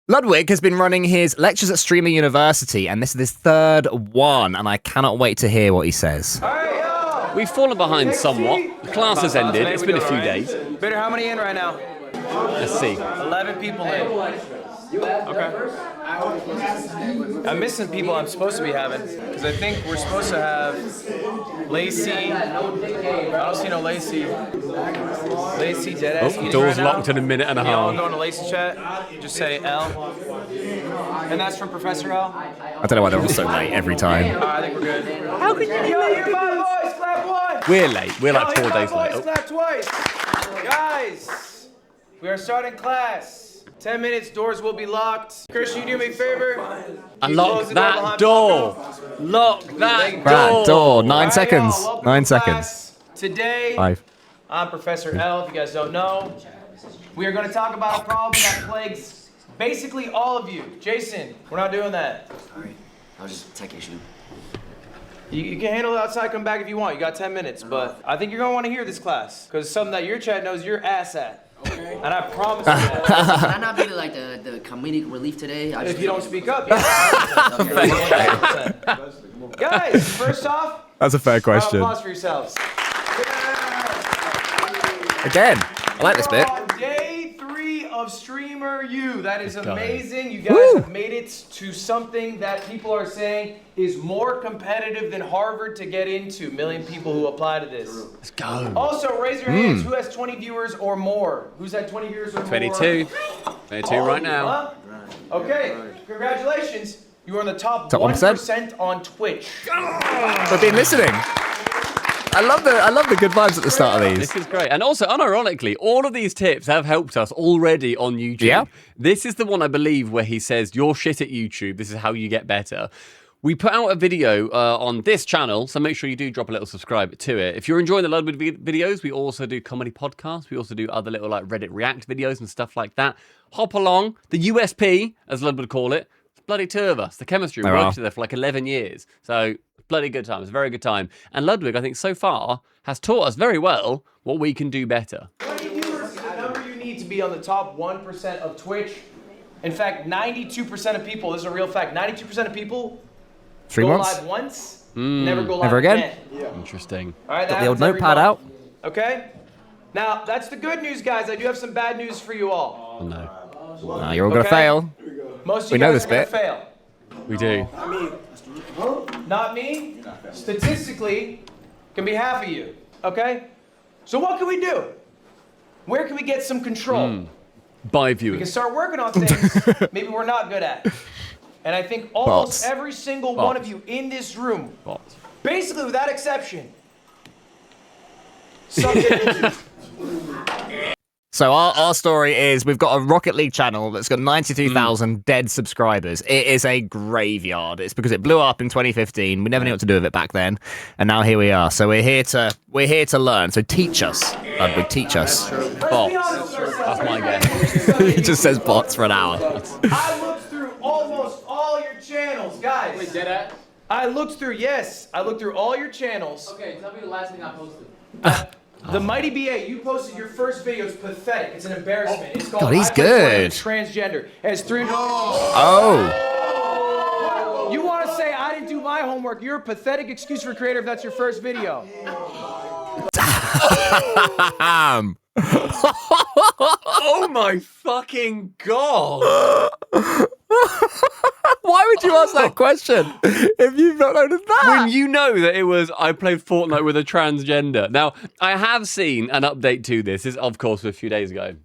Ludwig has been running his lectures at Streamer University, and this is his third one, and I cannot wait to hear what he says. We've fallen behind somewhat. The class has ended. It's been a few days. Bitter, how many in right now? Let's see. 11 people in. Okay. I'm missing people I'm supposed to be having, because I think we're supposed to have Lacey. I don't see no Lacey. Lacey, deadass. Oh, door's locked in a minute and a half. I'm going to Lacey chat. Just say L. And that's from Professor L. I don't know why they're all so late every time. I think we're good. How can you hear my voice? Clap once. We're late. We're like 4 days late. Clap twice. Guys, we are starting class. 10 minutes, doors will be locked. Christian, you do me a favor? Unlock that door. Lock that door. That door. 9 seconds. Y'all, 9 seconds. Today, 5. I'm Professor L, if you guys don't know. We are going to talk about a problem that plagues basically all of you. Jason, we're not doing that. Sorry, that was just a tech issue. You can handle it outside, come back if you want. You got 10 minutes, but I think you're going to want to hear this class, because it's something that your chat knows your ass at. Okay. And I promise you that. Can I not be like the comedic relief today? If you don't speak up, yeah. Okay. Guys, first off, That's a fair question. applause for yourselves. Again, I like this bit. We're on day 3 of Streamer U. That is amazing. You guys have made it to something that people are saying is more competitive than Harvard to get into. Million people who apply to this. Let's go. Also, raise your hands. Who has 20 viewers or more? Who's had 20 viewers or more? 22. 22 right now. Huh? Okay, congratulations. You are in the top 1%? 1% on Twitch. I've been listening. I love the good vibes at the start of these. This is great. And also, unironically, all of these tips have helped us already on YouTube. Yeah. This is the one, I believe, where he says, you're shit at YouTube. This is how you get better. We put out a video on this channel, so make sure you do drop a little subscribe to it. If you're enjoying the Ludwig videos, we also do comedy podcasts. We also do other little like Reddit React videos and stuff like that. Hop along. The USP, as Ludwig would call it, it's bloody 2 of us. The chemistry, we worked together for like 11 years. So, bloody good time. It's a very good time. And Ludwig, I think, so far, has taught us very well what we can do better. 20 viewers is the number you need to be on the top 1% of Twitch. In fact, 92% of people, this is a real fact, 92% of people Stream go once. live once, never go live Never again? Interesting. All right, Got the old notepad out. Okay? Now, that's the good news, guys. I do have some bad news for you all. Oh, no. You're all going to fail. Most of We you know guys this are gonna bit. fail. We do. Not me. Statistically, can be half of you. Okay? So what can we do? Where can we get some control? Bye, We can viewers. start working on things maybe we're not good at. And I think almost Bots. every single one of Bots. you in this room, Bots. basically without exception, something. So our story is we've got a Rocket League channel that's got 92,000 dead subscribers. It is a graveyard. It's because it blew up in 2015. We never knew what to do with it back then, and now here we are. So we're here to learn. So teach us, Ludwig. Teach us. Bots. That's my guess. He just says bots for an hour. I looked through almost all your channels, guys. Wait, dead at? I looked through all your channels. Okay, tell me the last thing I posted. The Mighty BA, you posted your first video. It's pathetic. It's an embarrassment. It's called God, he's I Play Fortnite good. Transgender. It has 300. Oh. You want to say I didn't do my homework? You're a pathetic excuse for a creator if that's your first video. Oh my fucking god! Why would you ask that question if you've not noticed that? When you know that it was, I played Fortnite with a transgender. Now, I have seen an update to this. This is, of course, a few days ago.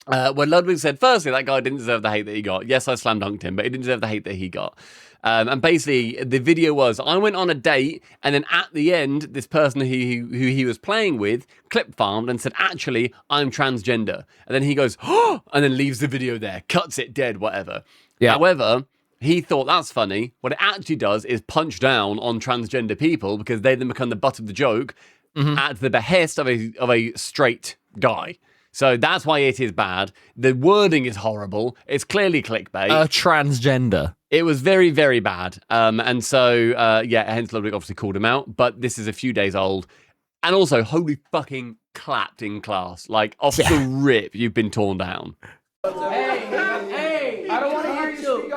When Ludwig said, firstly, that guy didn't deserve the hate that he got. Yes, I slam dunked him, but he didn't deserve the hate that he got. And basically, the video was, I went on a date, and then at the end, this person who he was playing with clip farmed and said, actually, I'm transgender. And then he goes, oh, and then leaves the video there, cuts it dead, whatever. Yeah. However, he thought that's funny. What it actually does is punch down on transgender people because they then become the butt of the joke at the behest of a straight guy. So that's why it is bad. The wording is horrible. It's clearly clickbait. A transgender. It was very, very bad. And so, yeah, hence Ludwig obviously called him out. But this is a few days old. And also, holy fucking clapped in class. Like, off the rip, you've been torn down. Hey, I don't want to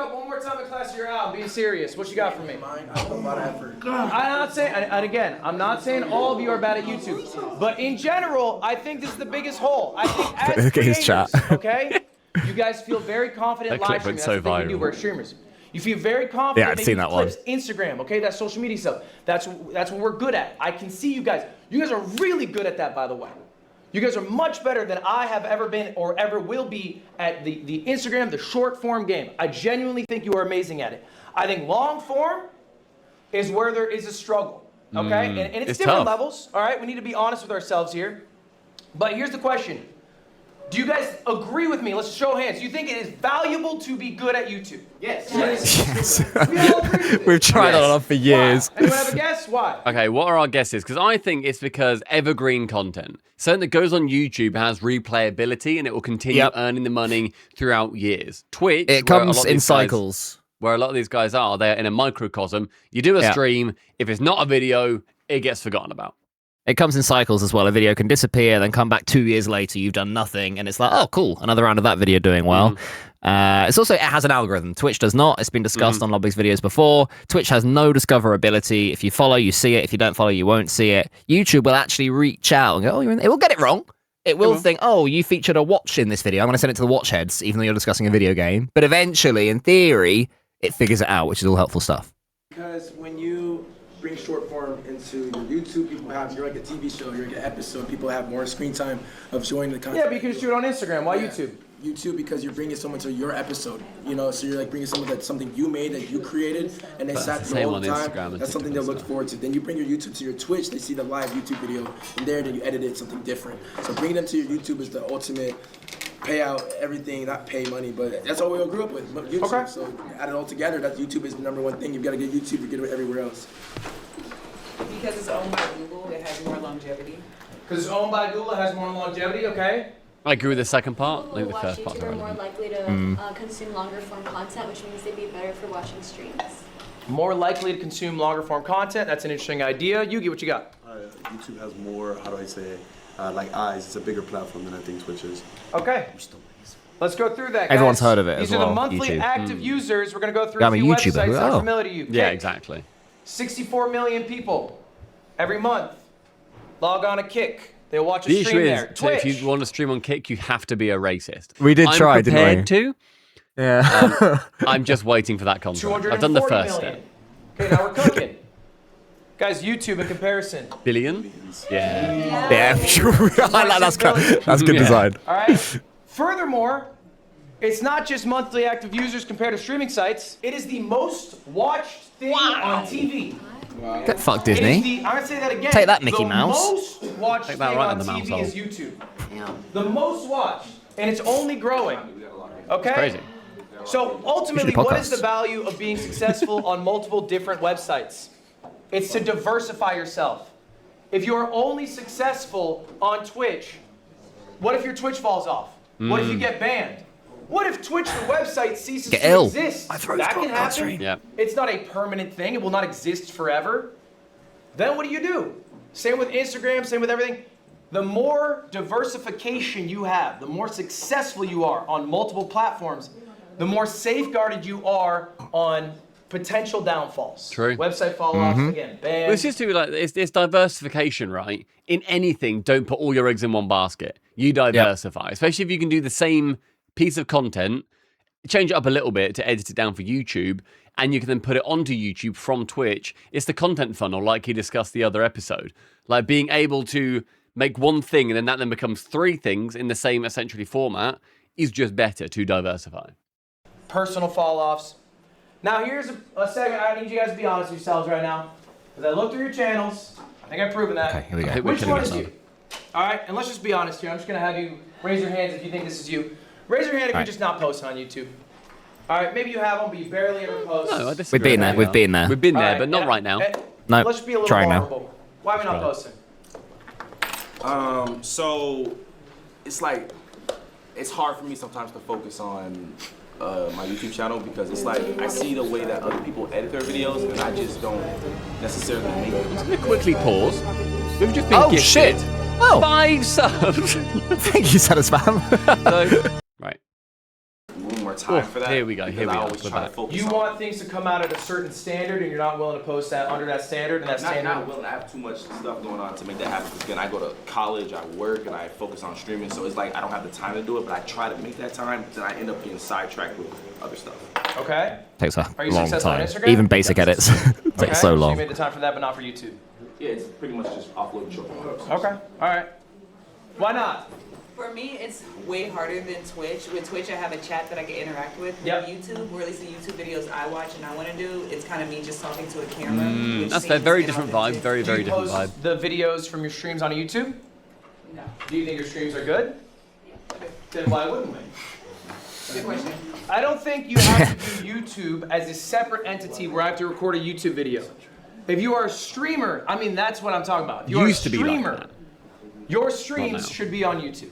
up one more time in class or you're out. Being serious. What you got for me? Mine, I put a lot of effort. I'm not saying, and again, I'm not saying all of you are bad at YouTube, but in general, I think this is the biggest hole. I think as Look at his chat. creators, okay, you guys feel very confident That live clip streaming. went That's so the thing we do. viral. We're streamers. You feel very confident. Yeah, I'd making seen that one. clips, Instagram, okay, that's social media stuff. That's what we're good at. I can see you guys. You guys are really good at that, by the way. You guys are much better than I have ever been or ever will be at the Instagram, the short form game. I genuinely think you are amazing at it. I think long form is where there is a struggle, okay? And it's it's different tough. levels, all right? We need to be honest with ourselves here. But here's the question. Do you guys agree with me? Let's show hands. Do you think it is valuable to be good at YouTube? Yes. Yes. We all agree with it. We've tried Yes. it on for years. Why? Anyone have a guess? Why? Okay, what are our guesses? Because I think it's because evergreen content, something that goes on YouTube has replayability and it will continue Yep. earning the money throughout years. Twitch, It where a comes lot of in these guys- cycles. where a lot of these guys are, they're in a microcosm. You do a Yeah. stream, if it's not a video, it gets forgotten about. It comes in cycles as well. A video can disappear, then come back 2 years later. You've done nothing, and it's like, oh, cool, another round of that video doing well. It's also, it has an algorithm. Twitch does not. It's been discussed on Ludwig's videos before. Twitch has no discoverability. If you follow, you see it. If you don't follow, you won't see it. YouTube will actually reach out and go, oh, you're in. It will get it wrong. It will think, oh, you featured a watch in this video. I'm going to send it to the watch heads, even though you're discussing a video game. But eventually, in theory, it figures it out, which is all helpful stuff. Because when you bring short form into your YouTube, you're like a TV show, you're like an episode, people have more screen time of showing the content. Yeah, but you can just do it on Instagram. Why Yeah. YouTube? YouTube, because you're bringing someone to your episode, so you're like bringing someone that's something you made, that you created, and they But sat it's the through same all on the time. Instagram and That's something TikTok they and look forward to. Then you bring your YouTube to your Twitch, they see the live YouTube video, and then you edit it something different. So bringing them to your YouTube is the ultimate payout, everything, not pay money, but that's all we all grew up with, YouTube. Okay. So add it all together, that YouTube is the number one thing. You've got to get YouTube, you get it everywhere else. Because it's owned by Google, it has more longevity. Because it's owned by Google, it has more longevity, okay? I agree with the second part. I People think who the watch first part's YouTube are more irrelevant. likely to consume longer form content, which means they'd be better for watching streams. More likely to consume longer form content. That's an interesting idea. Yugi, what you got? YouTube has more, how do I say it, like eyes. It's a bigger platform than I think Twitch is. Okay. Let's go through that, guys. Everyone's heard of it These as are the well, monthly YouTube. active users. We're going to go through Yeah, a I'm a few YouTuber. websites that are Oh. familiar to you. Yeah, Okay. exactly. 64 million people every month log on a Kick. They watch a The issue stream is, there. so if Twitch. you want to stream on Kick, you have to be a racist. We did I'm try, didn't we? prepared to. Yeah. I'm just waiting for that contract. I've done the 240 first million. step. Okay, now we're cooking. Guys, YouTube in comparison. Billion? Yeah. Yeah, sure. I like that's good. That's good Yeah. design. All right. Furthermore, it's not just monthly active users compared to streaming sites. It is the most watched thing on TV. Get fucked, It is Disney. I'm gonna say that again. Take that, Mickey the Mouse. most watched Take thing that right on in the mouse TV hole. is YouTube. Damn. The most watched, and it's only growing. Okay. Crazy. So ultimately, You should do what is the podcasts. value of being successful on multiple different websites? It's to diversify yourself. If you are only successful on Twitch, what if your Twitch falls off? What if you get banned? What if Twitch, the website, ceases Get to ill. exist? My throat's That can going happen. downstream. Yeah. It's not a permanent thing. It will not exist forever. Then what do? Same with Instagram, same with everything. The more diversification you have, the more successful you are on multiple platforms, the more safeguarded you are on potential downfalls. True. Website fall-offs, again, Well, banned. it's just to like it's diversification, right? In anything, don't put all your eggs in one basket. You diversify, especially if you can do the same piece of content, change it up a little bit to edit it down for YouTube, and you can then put it onto YouTube from Twitch. It's the content funnel, like he discussed the other episode, like being able to make one thing and then that then becomes three things in the same essentially format is just better to diversify. Personal fall-offs. Now here's a second. I need you guys to be honest with yourselves right now. Because I looked through your channels. I think I've proven that. Okay, here we go. I think we're Which killing one it is now. you? All right, and let's just be honest here. I'm just going to have you raise your hands if you think this is you. Raise your hand if you're right. just not posting on YouTube. All right, maybe you have one, but you barely ever post. No, I disagree. We've been there. We've been there. We've been All there, right, but not and- right now. and No, Let's be a little trying now. vulnerable. Why are we not posting? So it's like it's hard for me sometimes to focus on my YouTube channel because it's like I see the way that other people edit their videos and I just don't necessarily make them. I'm going to quickly pause. We've just been Oh, gifted shit. Oh. 5 subs. Thank you, Cenat spam. So, right. Way more time for that. Here we go. because Here we I are. always We're try to back. focus You on- want things to come out at a certain standard, and you're not willing to post that under that standard, and that standard. Not willing. I have too much stuff going on to make that happen. Because again, I go to college, I work, and I focus on streaming. So it's like I don't have the time to do it, but I try to make that time. Then I end up getting sidetracked with other stuff. Okay. Takes a Are you long successful on time. Instagram? Even basic edits Okay. take so So long. you made the time for that, but not for YouTube. Yeah, it's pretty much just offloading short videos. Okay. All right. Why not? For me, it's way harder than Twitch. With Twitch, I have a chat that I can interact with. Yep. With YouTube, or at least the YouTube videos I watch and I want to do, it's kind of me just talking to a camera. which That's a seems very different vibe. inauthentic. Very, very Do you different post vibe. the videos from your streams on YouTube? No. Do you think your streams are good? Then why wouldn't we? Good question. I don't think you have to do YouTube as a separate entity where I have to record a YouTube video. If you are a streamer, I mean, that's what I'm talking about. If you're Used a to be like streamer, that. your Not streams now. should be on YouTube.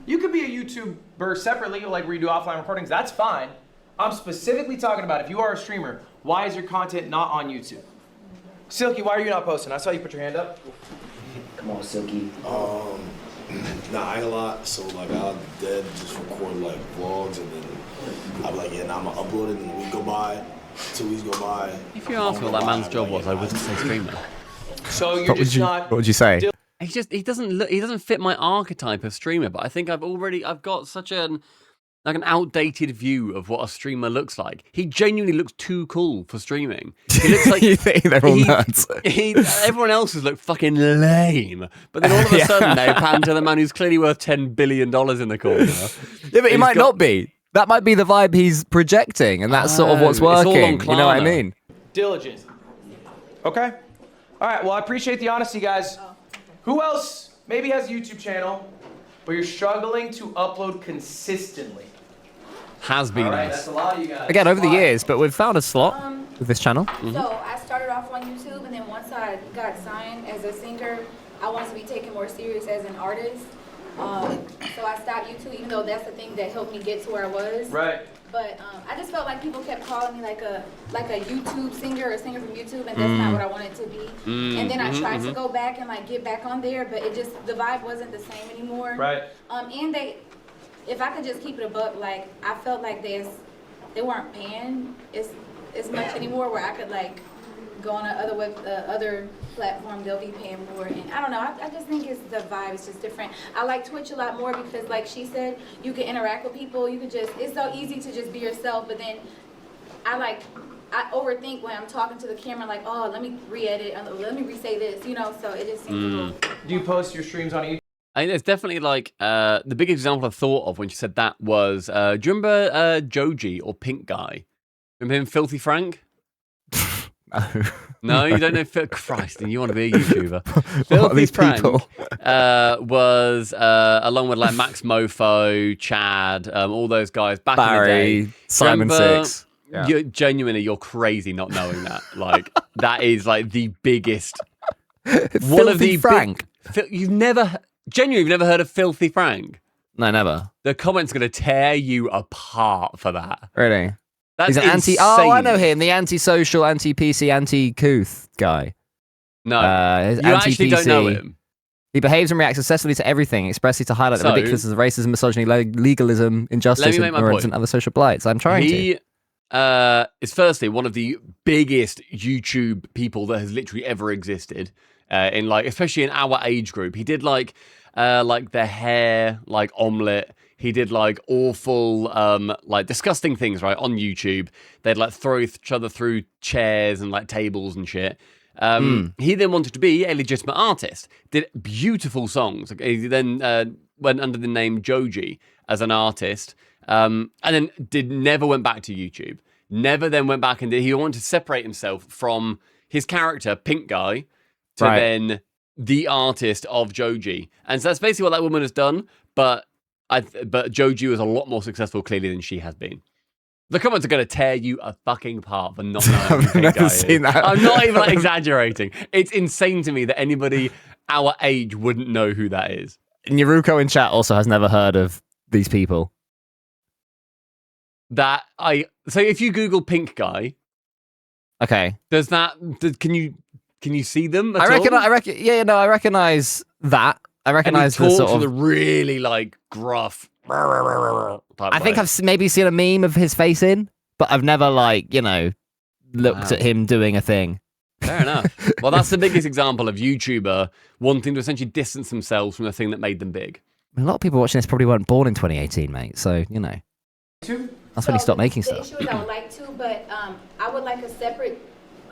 You could be a YouTuber separately, like where you do offline recordings, that's fine. I'm specifically talking about if you are a streamer, why is your content not on YouTube? Silky, why are you not posting? I saw you put your hand up. Come on, Silky. Nah, I ain't a lot. So like I'll dead just record like vlogs and then I'll be like, yeah, now I'm gonna upload it and a week go by, 2 weeks go by. If you asked me what that man's job was, I wouldn't say streamer. So you're What would just you, not. what would you say? He doesn't fit my archetype of streamer, but I think I've got such an outdated view of what a streamer looks like. He genuinely looks too cool for streaming. He looks like You think they're all nuts? Everyone else has looked fucking lame, but then all of a sudden they pan to the man who's clearly worth $10 billion in the corner. Yeah, but he He's might got- not be. That might be the vibe he's projecting, and that's sort of what's Oh, it's all on working. You know what I Klarna. mean? Diligent. Okay. All right. Well, I appreciate the honesty, guys. Who else maybe has a YouTube channel, but you're struggling to upload consistently? Has been All right, nice. that's a lot of you guys. Again, over the Why? years, but we've found a slot with this channel. So I started off on YouTube, and then once I got signed as a singer, I wanted to be taken more serious as an artist. So I stopped YouTube, even though that's the thing that helped me get to where I was. Right. But I just felt like people kept calling me like a YouTube singer or a singer from YouTube, and that's not what I wanted to be. And then I tried to go back and like get back on there, but the vibe wasn't the same anymore. Right. And if I could just keep it above, like I felt like they weren't paying as much anymore, where I could like go on other platform, they'll be paying more, and I don't know. I just think the vibe is just different. I like Twitch a lot more because, like she said, you can interact with people. You can it's so easy to just be yourself. But then I overthink when I'm talking to the camera, like, oh, let me re-edit, let me re-say this, you know. So it just seems a little. Do you post your streams on YouTube? I think there's definitely like the biggest example I thought of when she said that was do you remember Joji or Pink Guy? Remember him, Filthy Frank? No, you don't know. Christ, and you want to be a YouTuber? What are these Frank people? was along with like Max Mofo, Chad, all those guys back in the Barry, day. Simon Remember- Six. Yeah. You're crazy not knowing that. Like that is like the biggest. Filthy Frank. You've never heard of Filthy Frank? No, never. The comments are going to tear you apart for that. Really? That's He's an insane. Oh, I know him. The anti-social, anti-PC, anti-couth guy. No, He's you actually don't know anti-PC. him. He behaves and reacts excessively to everything, expressly to highlight the So- ridiculousness of racism, misogyny, legalism, injustice, Let me make my ignorance, point. and other social blights. I'm trying to. He is firstly one of the biggest YouTube people that has literally ever existed. In like, especially in our age group, he did like the hair, like omelet. He did like awful, like disgusting things, right, on YouTube. They'd like throw each other through chairs and like tables and shit. He then wanted to be a legitimate artist. Did beautiful songs. He then went under the name Joji as an artist, and then never went back to YouTube. Never then went back and he wanted to separate himself from his character, Pink Guy, to then the artist of Joji. And so that's basically what that woman has done. But Joji was a lot more successful, clearly, than she has been. The comments are going to tear you a fucking apart for not knowing who I've Pink never Guy seen is. that. I'm not even like, exaggerating. It's insane to me that anybody our age wouldn't know who that is. Naruko in chat also has never heard of these people. So if you Google Pink Guy, Okay. can you see them? I recognize that. I recognize and he the talks sort with a of. really like gruff. I think I've maybe seen a meme of his face in, but I've never looked at him doing a thing. Fair enough. Well, that's the biggest example of YouTuber wanting to essentially distance themselves from the thing that made them big. A lot of people watching this probably weren't born in 2018, mate. So, that's when he stopped making stuff. The issue is I would like to, but I would like a separate,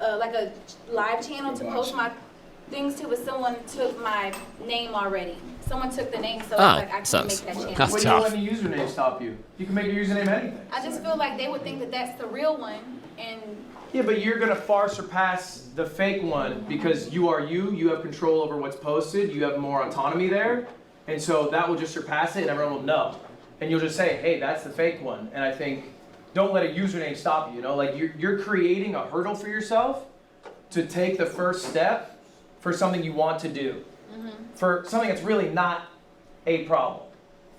like a live channel to post my things to, but someone took my name already. Someone took the name, so I can't make that channel. That's tough. You let the username stop you. You can make your username anything. I just feel like they would think that that's the real one, and yeah, but you're gonna far surpass the fake one because you are you. You have control over what's posted. You have more autonomy there, and so that will just surpass it, and everyone will know. And you'll just say, "Hey, that's the fake one." And I think, don't let a username stop you. You know, like you're creating a hurdle for yourself to take the first step for something you want to do, for something that's really not a problem,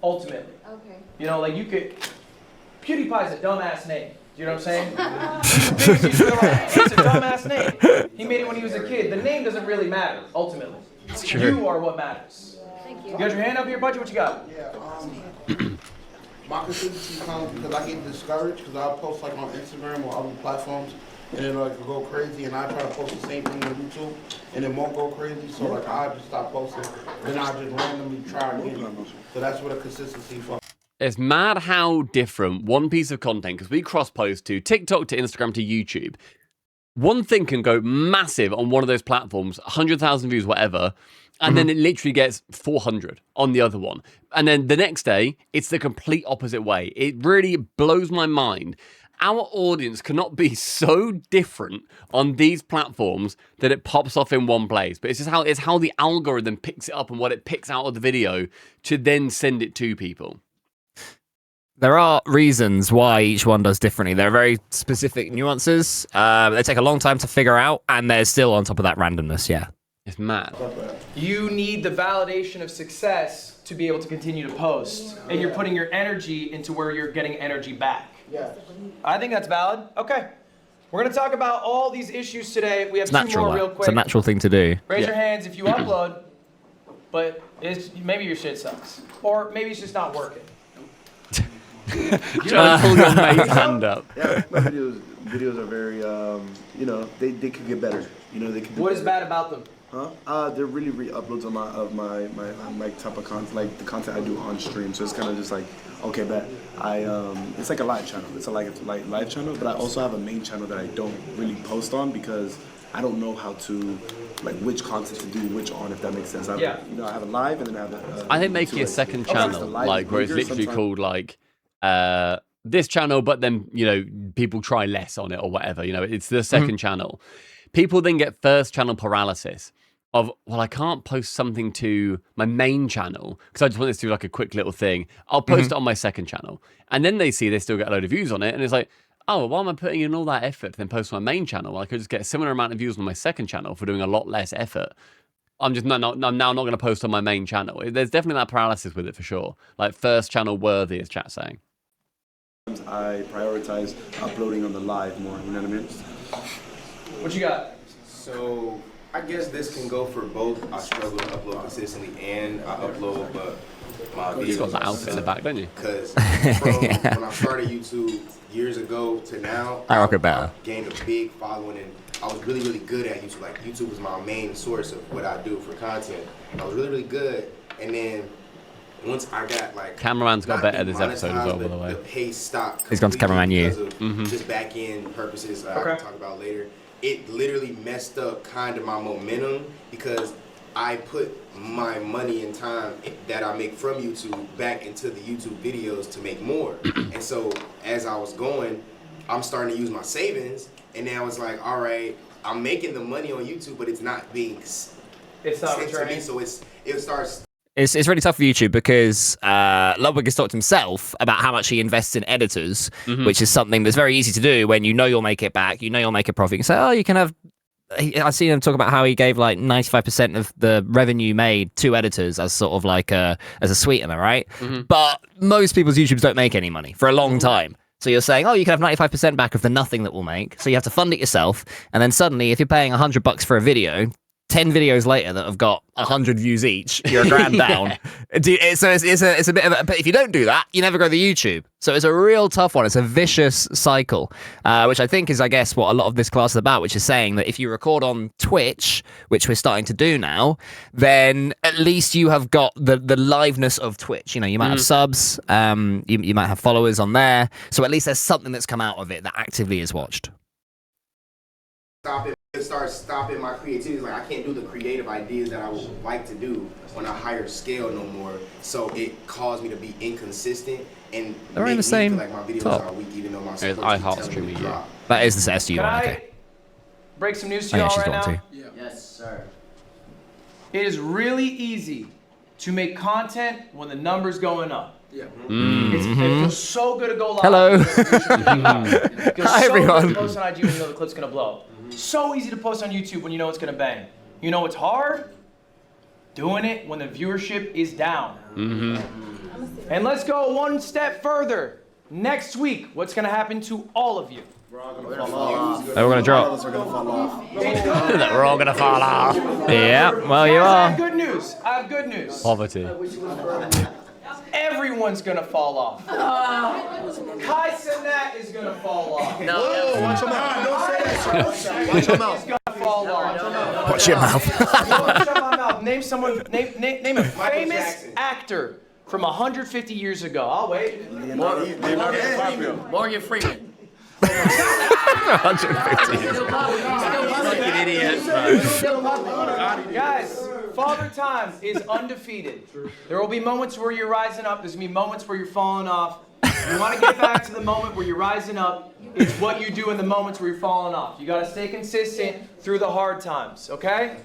ultimately. Okay. You know, like PewDiePie's a dumbass name. You know what I'm saying? It's a dumbass name. He made it when he was a kid. The name doesn't really matter, ultimately. It's true. You are what matters. Thank you. You got your hand up here, Budget? What you got? Yeah, my consistency comes because I get discouraged because I post like on Instagram or other platforms and then like go crazy and I try to post the same thing on YouTube and it won't go crazy, so like I just stop posting. Then I just randomly try again. So that's what a consistency for. It's mad how different one piece of content, because we cross-post to TikTok, to Instagram, to YouTube. One thing can go massive on one of those platforms, 100,000 views, whatever, and then it literally gets 400 on the other one. And then the next day, it's the complete opposite way. It really blows my mind. Our audience cannot be so different on these platforms that it pops off in one place. But it's how the algorithm picks it up and what it picks out of the video to then send it to people. There are reasons why each one does differently. There are very specific nuances. They take a long time to figure out, and they're still on top of that randomness, yeah. It's mad. You need the validation of success to be able to continue to post. And you're putting your energy into where you're getting energy back. Yeah. I think that's valid. Okay. We're going to talk about all these issues today. We have It's two natural, more real though. quick. It's a natural thing to do. Raise your hands if you upload, but maybe your shit sucks. Or maybe it's just not working. Pull your mate's hand up. Yeah, my videos are very, you know, they could get better. You know, they could. What is bad about them? They're really re-uploads of my type of content, like the content I do on stream. So it's kind of just like, okay, bet it's like a live channel. It's a live channel, but I also have a main channel that I don't really post on because I don't know how to, like, which content to do which on, if that makes sense. You know, I have a live and then I have a. I think making a second channel, like where it's literally called like this channel, but then, you know, people try less on it or whatever. You know, it's the second channel. People then get first channel paralysis. Of, well, I can't post something to my main channel because I just want this to be like a quick little thing. I'll post it on my second channel. And then they see they still get a load of views on it. And it's like, oh, well, why am I putting in all that effort to then post on my main channel? Well, I could just get a similar amount of views on my second channel for doing a lot less effort. I'm now not going to post on my main channel. There's definitely that paralysis with it for sure. Like first channel worthy, as chat's saying. I prioritize uploading on the live more, you know what I mean? What you got? So I guess this can go for both. I struggle to upload consistently and I upload, but my videos. You've got that outfit in the back, don't you? Because when I started YouTube years ago to now, I rock it better. Gained a big following and I was really, really good at YouTube. Like YouTube was my main source of what I do for content. I was really, really good. And then once I got like cameraman's got better this episode as well, by the way. The pace stopped. He's gone to cameraman you. Just back end purposes. I can talk about later. It literally messed up kind of my momentum because I put my money and time that I make from YouTube back into the YouTube videos to make more. And so as I was going, I'm starting to use my savings, and then I was like, all right, I'm making the money on YouTube, but it's not being it's not sent to me, so it starts. It's really tough for YouTube because Ludwig has talked himself about how much he invests in editors, which is something that's very easy to do when you know you'll make it back, you know you'll make a profit. You can say, oh, you can have... I've seen him talk about how he gave like 95% of the revenue made to editors as sort of like as a sweetener, right? But most people's YouTubes don't make any money for a long time. So you're saying, oh, you can have 95% back of the nothing that we'll make. So you have to fund it yourself. And then suddenly, if you're paying $100 for a video, 10 videos later that have got 100 views each, you're a grand down. So it's a bit of a, but if you don't do that, you never grow the YouTube. So it's a real tough one. It's a vicious cycle, which I think is, I guess, what a lot of this class is about, which is saying that if you record on Twitch, which we're starting to do now, then at least you have got the liveness of Twitch. You know, you might have subs, you might have followers on there. So at least there's something that's come out of it that actively is watched. Stop it. Start stopping my creativity. Like I can't do the creative ideas that I would like to do on a higher scale no more. So it caused me to be inconsistent and they're in the same like my videos top. are weak, even though my It's iHeartStream EU. That is the SU Can one. I Okay. break some news Oh, to yeah, y'all she's right got now? one too. Yes, sir. It is really easy to make content when the number's going up. Yeah. It feels so good to go live. Hello. It feels Hi, so everyone. good to post on IG when you know the clip's gonna blow. So easy to post on YouTube when you know it's gonna bang. You know what's hard? Doing it when the viewership is down. And let's go one step further. Next week, what's gonna happen to all of you? Oh, we're gonna drop. We're gonna fall off. We're all gonna fall off. Yeah. Well, you Guys, I are. have good news. I have good news. Poverty. Everyone's gonna fall off. Cenat is gonna fall off. Whoa, watch your mouth. Don't say that. Watch your mouth. He's gonna fall off. Watch your mouth. Shut my mouth. Name someone. Name a famous actor from 150 years ago. I'll wait. Morgan Freeman. 150. Fucking idiot. Guys, Father Time is undefeated. There will be moments where you're rising up. There's gonna be moments where you're falling off. You want to get back to the moment where you're rising up. It's what you do in the moments where you're falling off. You got to stay consistent through the hard times, okay?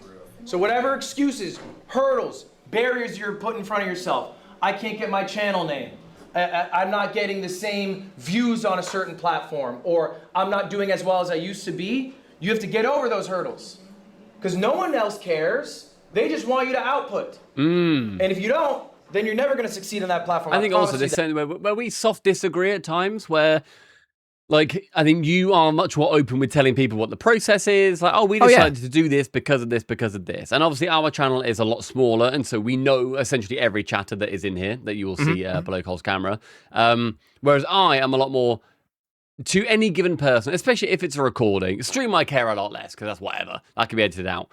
So whatever excuses, hurdles, barriers you're putting in front of yourself. I can't get my channel name. I'm not getting the same views on a certain platform, or I'm not doing as well as I used to be. You have to get over those hurdles because no one else cares. They just want you to output. And if you don't, then you're never going to succeed on that platform. I think also there's something where we soft disagree at times where, like, I think you are much more open with telling people what the process is. Like, oh, we decided to do this because of this, because of this. And obviously our channel is a lot smaller. And so we know essentially every chatter that is in here that you will see below Cole's camera. Whereas I am a lot more to any given person, especially if it's a recording. Stream I care a lot less because that's whatever. That can be edited out.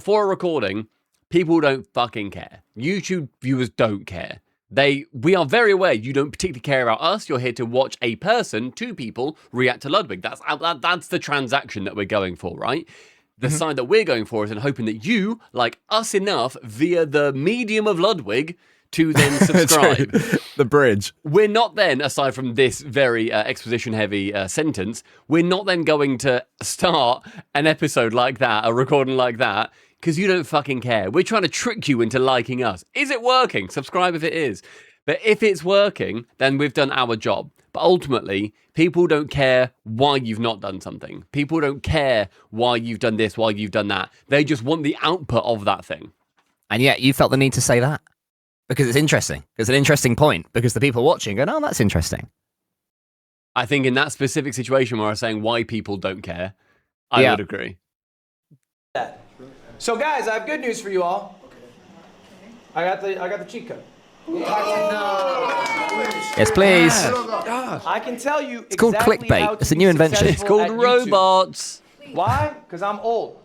For a recording, people don't fucking care. YouTube viewers don't care. We are very aware you don't particularly care about us. You're here to watch a person, two people, react to Ludwig. That's the transaction that we're going for, right? The side that we're going for is in hoping that you like us enough via the medium of Ludwig to then subscribe. The bridge. We're not then, aside from this very exposition-heavy sentence, we're not then going to start an episode like that, a recording like that, because you don't fucking care. We're trying to trick you into liking us. Is it working? Subscribe if it is. But if it's working, then we've done our job. But ultimately, people don't care why you've not done something. People don't care why you've done this, why you've done that. They just want the output of that thing. And yet you felt the need to say that because it's interesting. It's an interesting point because the people watching go, oh, that's interesting. I think in that specific situation where I was saying why people don't care, I would agree. So guys, I have good news for you all. I got the cheat code. Yes, please. I can tell you It's called clickbait. It's a new invention. It's called robots. Why? Because I'm old.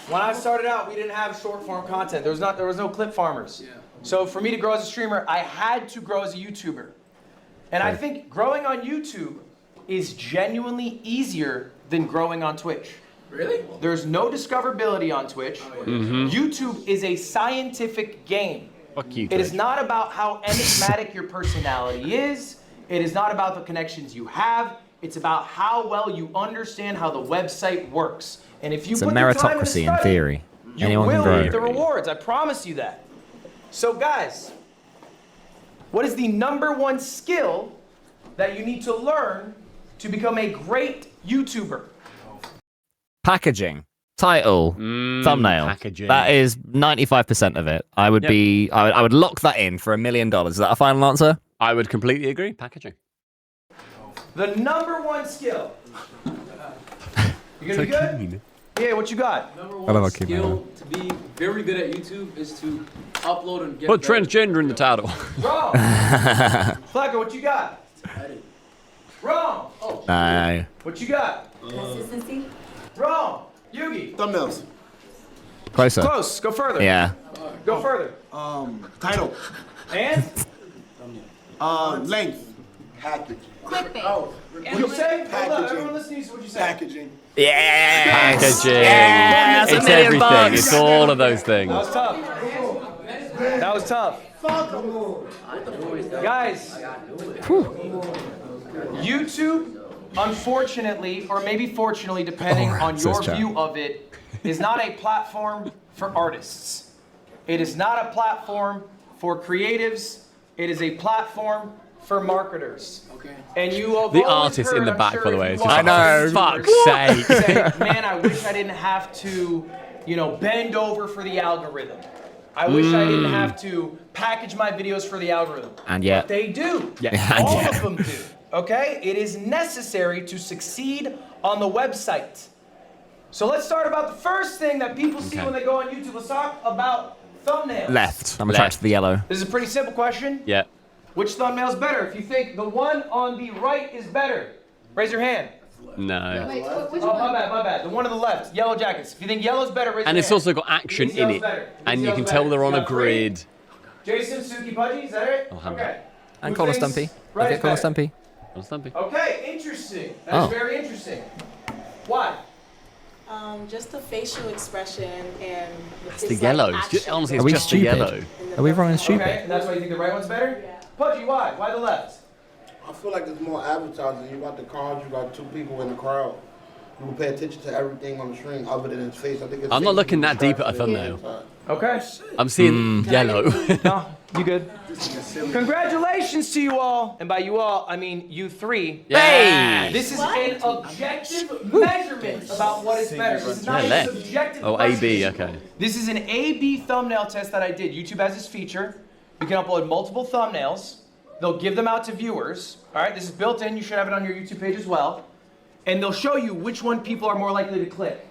When I started out, we didn't have short form content. There was no clip farmers. So for me to grow as a streamer, I had to grow as a YouTuber. And I think growing on YouTube is genuinely easier than growing on Twitch. Really? There's no discoverability on Twitch. YouTube is a scientific game. Fuck you, It is not about how enigmatic your personality is. It is not about the connections you have. It's about how well you understand how the website works. And if you It's a put the time into meritocracy in study, theory. you Anyone can will grow. reap the rewards. I promise you that. So guys, what is the #1 skill that you need to learn to become a great YouTuber? Packaging. Title. Thumbnail. Packaging. That is 95% of it. I would I would lock that in for $1 million. Is that a final answer? I would completely agree. Packaging. The #1 skill. You gonna be good? Yeah, what you got? Number I love one Keith skill to be very good at YouTube is to upload and get Put better. transgender in the title. Wrong. Flacco, what you got? Wrong. Oh. No. What you got? Consistency. Wrong. Yugi. Thumbnails. Closer. Close. Go further. Yeah. Go further. Title. And? Length. Clickbait. Oh. What you say? Hold up. Everyone listening to what you say. Packaging. Yeah. Packaging. Yes, It's $1 million everything. bucks. It's all of those things. That was tough. That was tough. Guys, YouTube, unfortunately, or maybe fortunately, depending on your view of it, is not a platform for artists. It is not a platform for creatives. It is a platform for marketers. Okay. And you have The always artist heard, in the I'm back, sure by the if way, you is watch just I know. fuck's sake. say, man, I wish I didn't have to, you know, bend over for the algorithm. I wish I didn't have to package my videos for the algorithm. And yet. But they do. Yeah. All of them do. Okay? It is necessary to succeed on the website. So let's start about the first thing that people see when they go on YouTube. Let's talk about thumbnails. Left. I'm attracted to the yellow. This is a pretty simple question. Yeah. Which thumbnail's better? If you think the one on the right is better, raise your hand. No. Wait, which Oh, one? my bad. The one on the left, yellow jackets. If you think yellow's better, raise And your it's hand. also got action Whose in yellow's it. better? And Whose you can yellow's tell better? they're on You a got three? grid. Jason, Suki, Pudgy, is that it? I'll have Okay. And Who Connor thinks Stumpy. right Okay, is Connor better? Stumpy. On Stumpy. Okay, interesting. That's Oh. very interesting. Why? Just the facial expression and It's the yellow. Honestly, Are it's we just the stupid? yellow. Are we wrong and Okay, stupid? and that's why you think the right one's better? Pudgy, why? Why the left? I feel like it's more advertising. You got the cards, you got two people in the crowd. You will pay attention to everything on the screen other than his face. I think it's I'm not safe looking to that deep at a distract thumbnail. Okay. I'm seeing yellow. No, you good. Congratulations to you all. And by you all, I mean you three. Hey! This is an objective measurement about what is better. This is not Yeah, a subjective Oh, question. AB, okay. This is an A/B thumbnail test that I did. YouTube has this feature. You can upload multiple thumbnails. They'll give them out to viewers. All right, this is built in. You should have it on your YouTube page as well. And they'll show you which one people are more likely to click.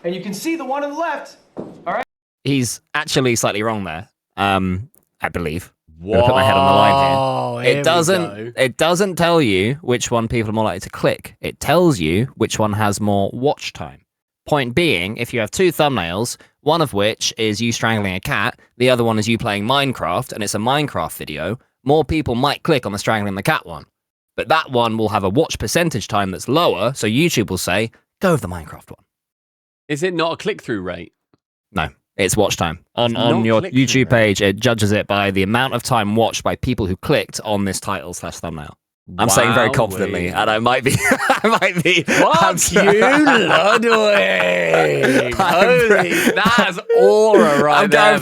And you can see the one on the left. All right. He's actually slightly wrong there. I believe. I'm gonna put my head on the line here. It doesn't tell you which one people are more likely to click. It tells you which one has more watch time. Point being, if you have two thumbnails, one of which is you strangling a cat, the other one is you playing Minecraft, and it's a Minecraft video, more people might click on the strangling the cat one. But that one will have a watch percentage time that's lower, so YouTube will say, go with the Minecraft one. Is it not a click-through rate? No, it's watch time. On not your click-through YouTube page, it judges it by the amount of time watched by people who clicked on this title/thumbnail. I'm saying very confidently, and I might be. Fuck you, Ludwig! Holy, that's aura right there.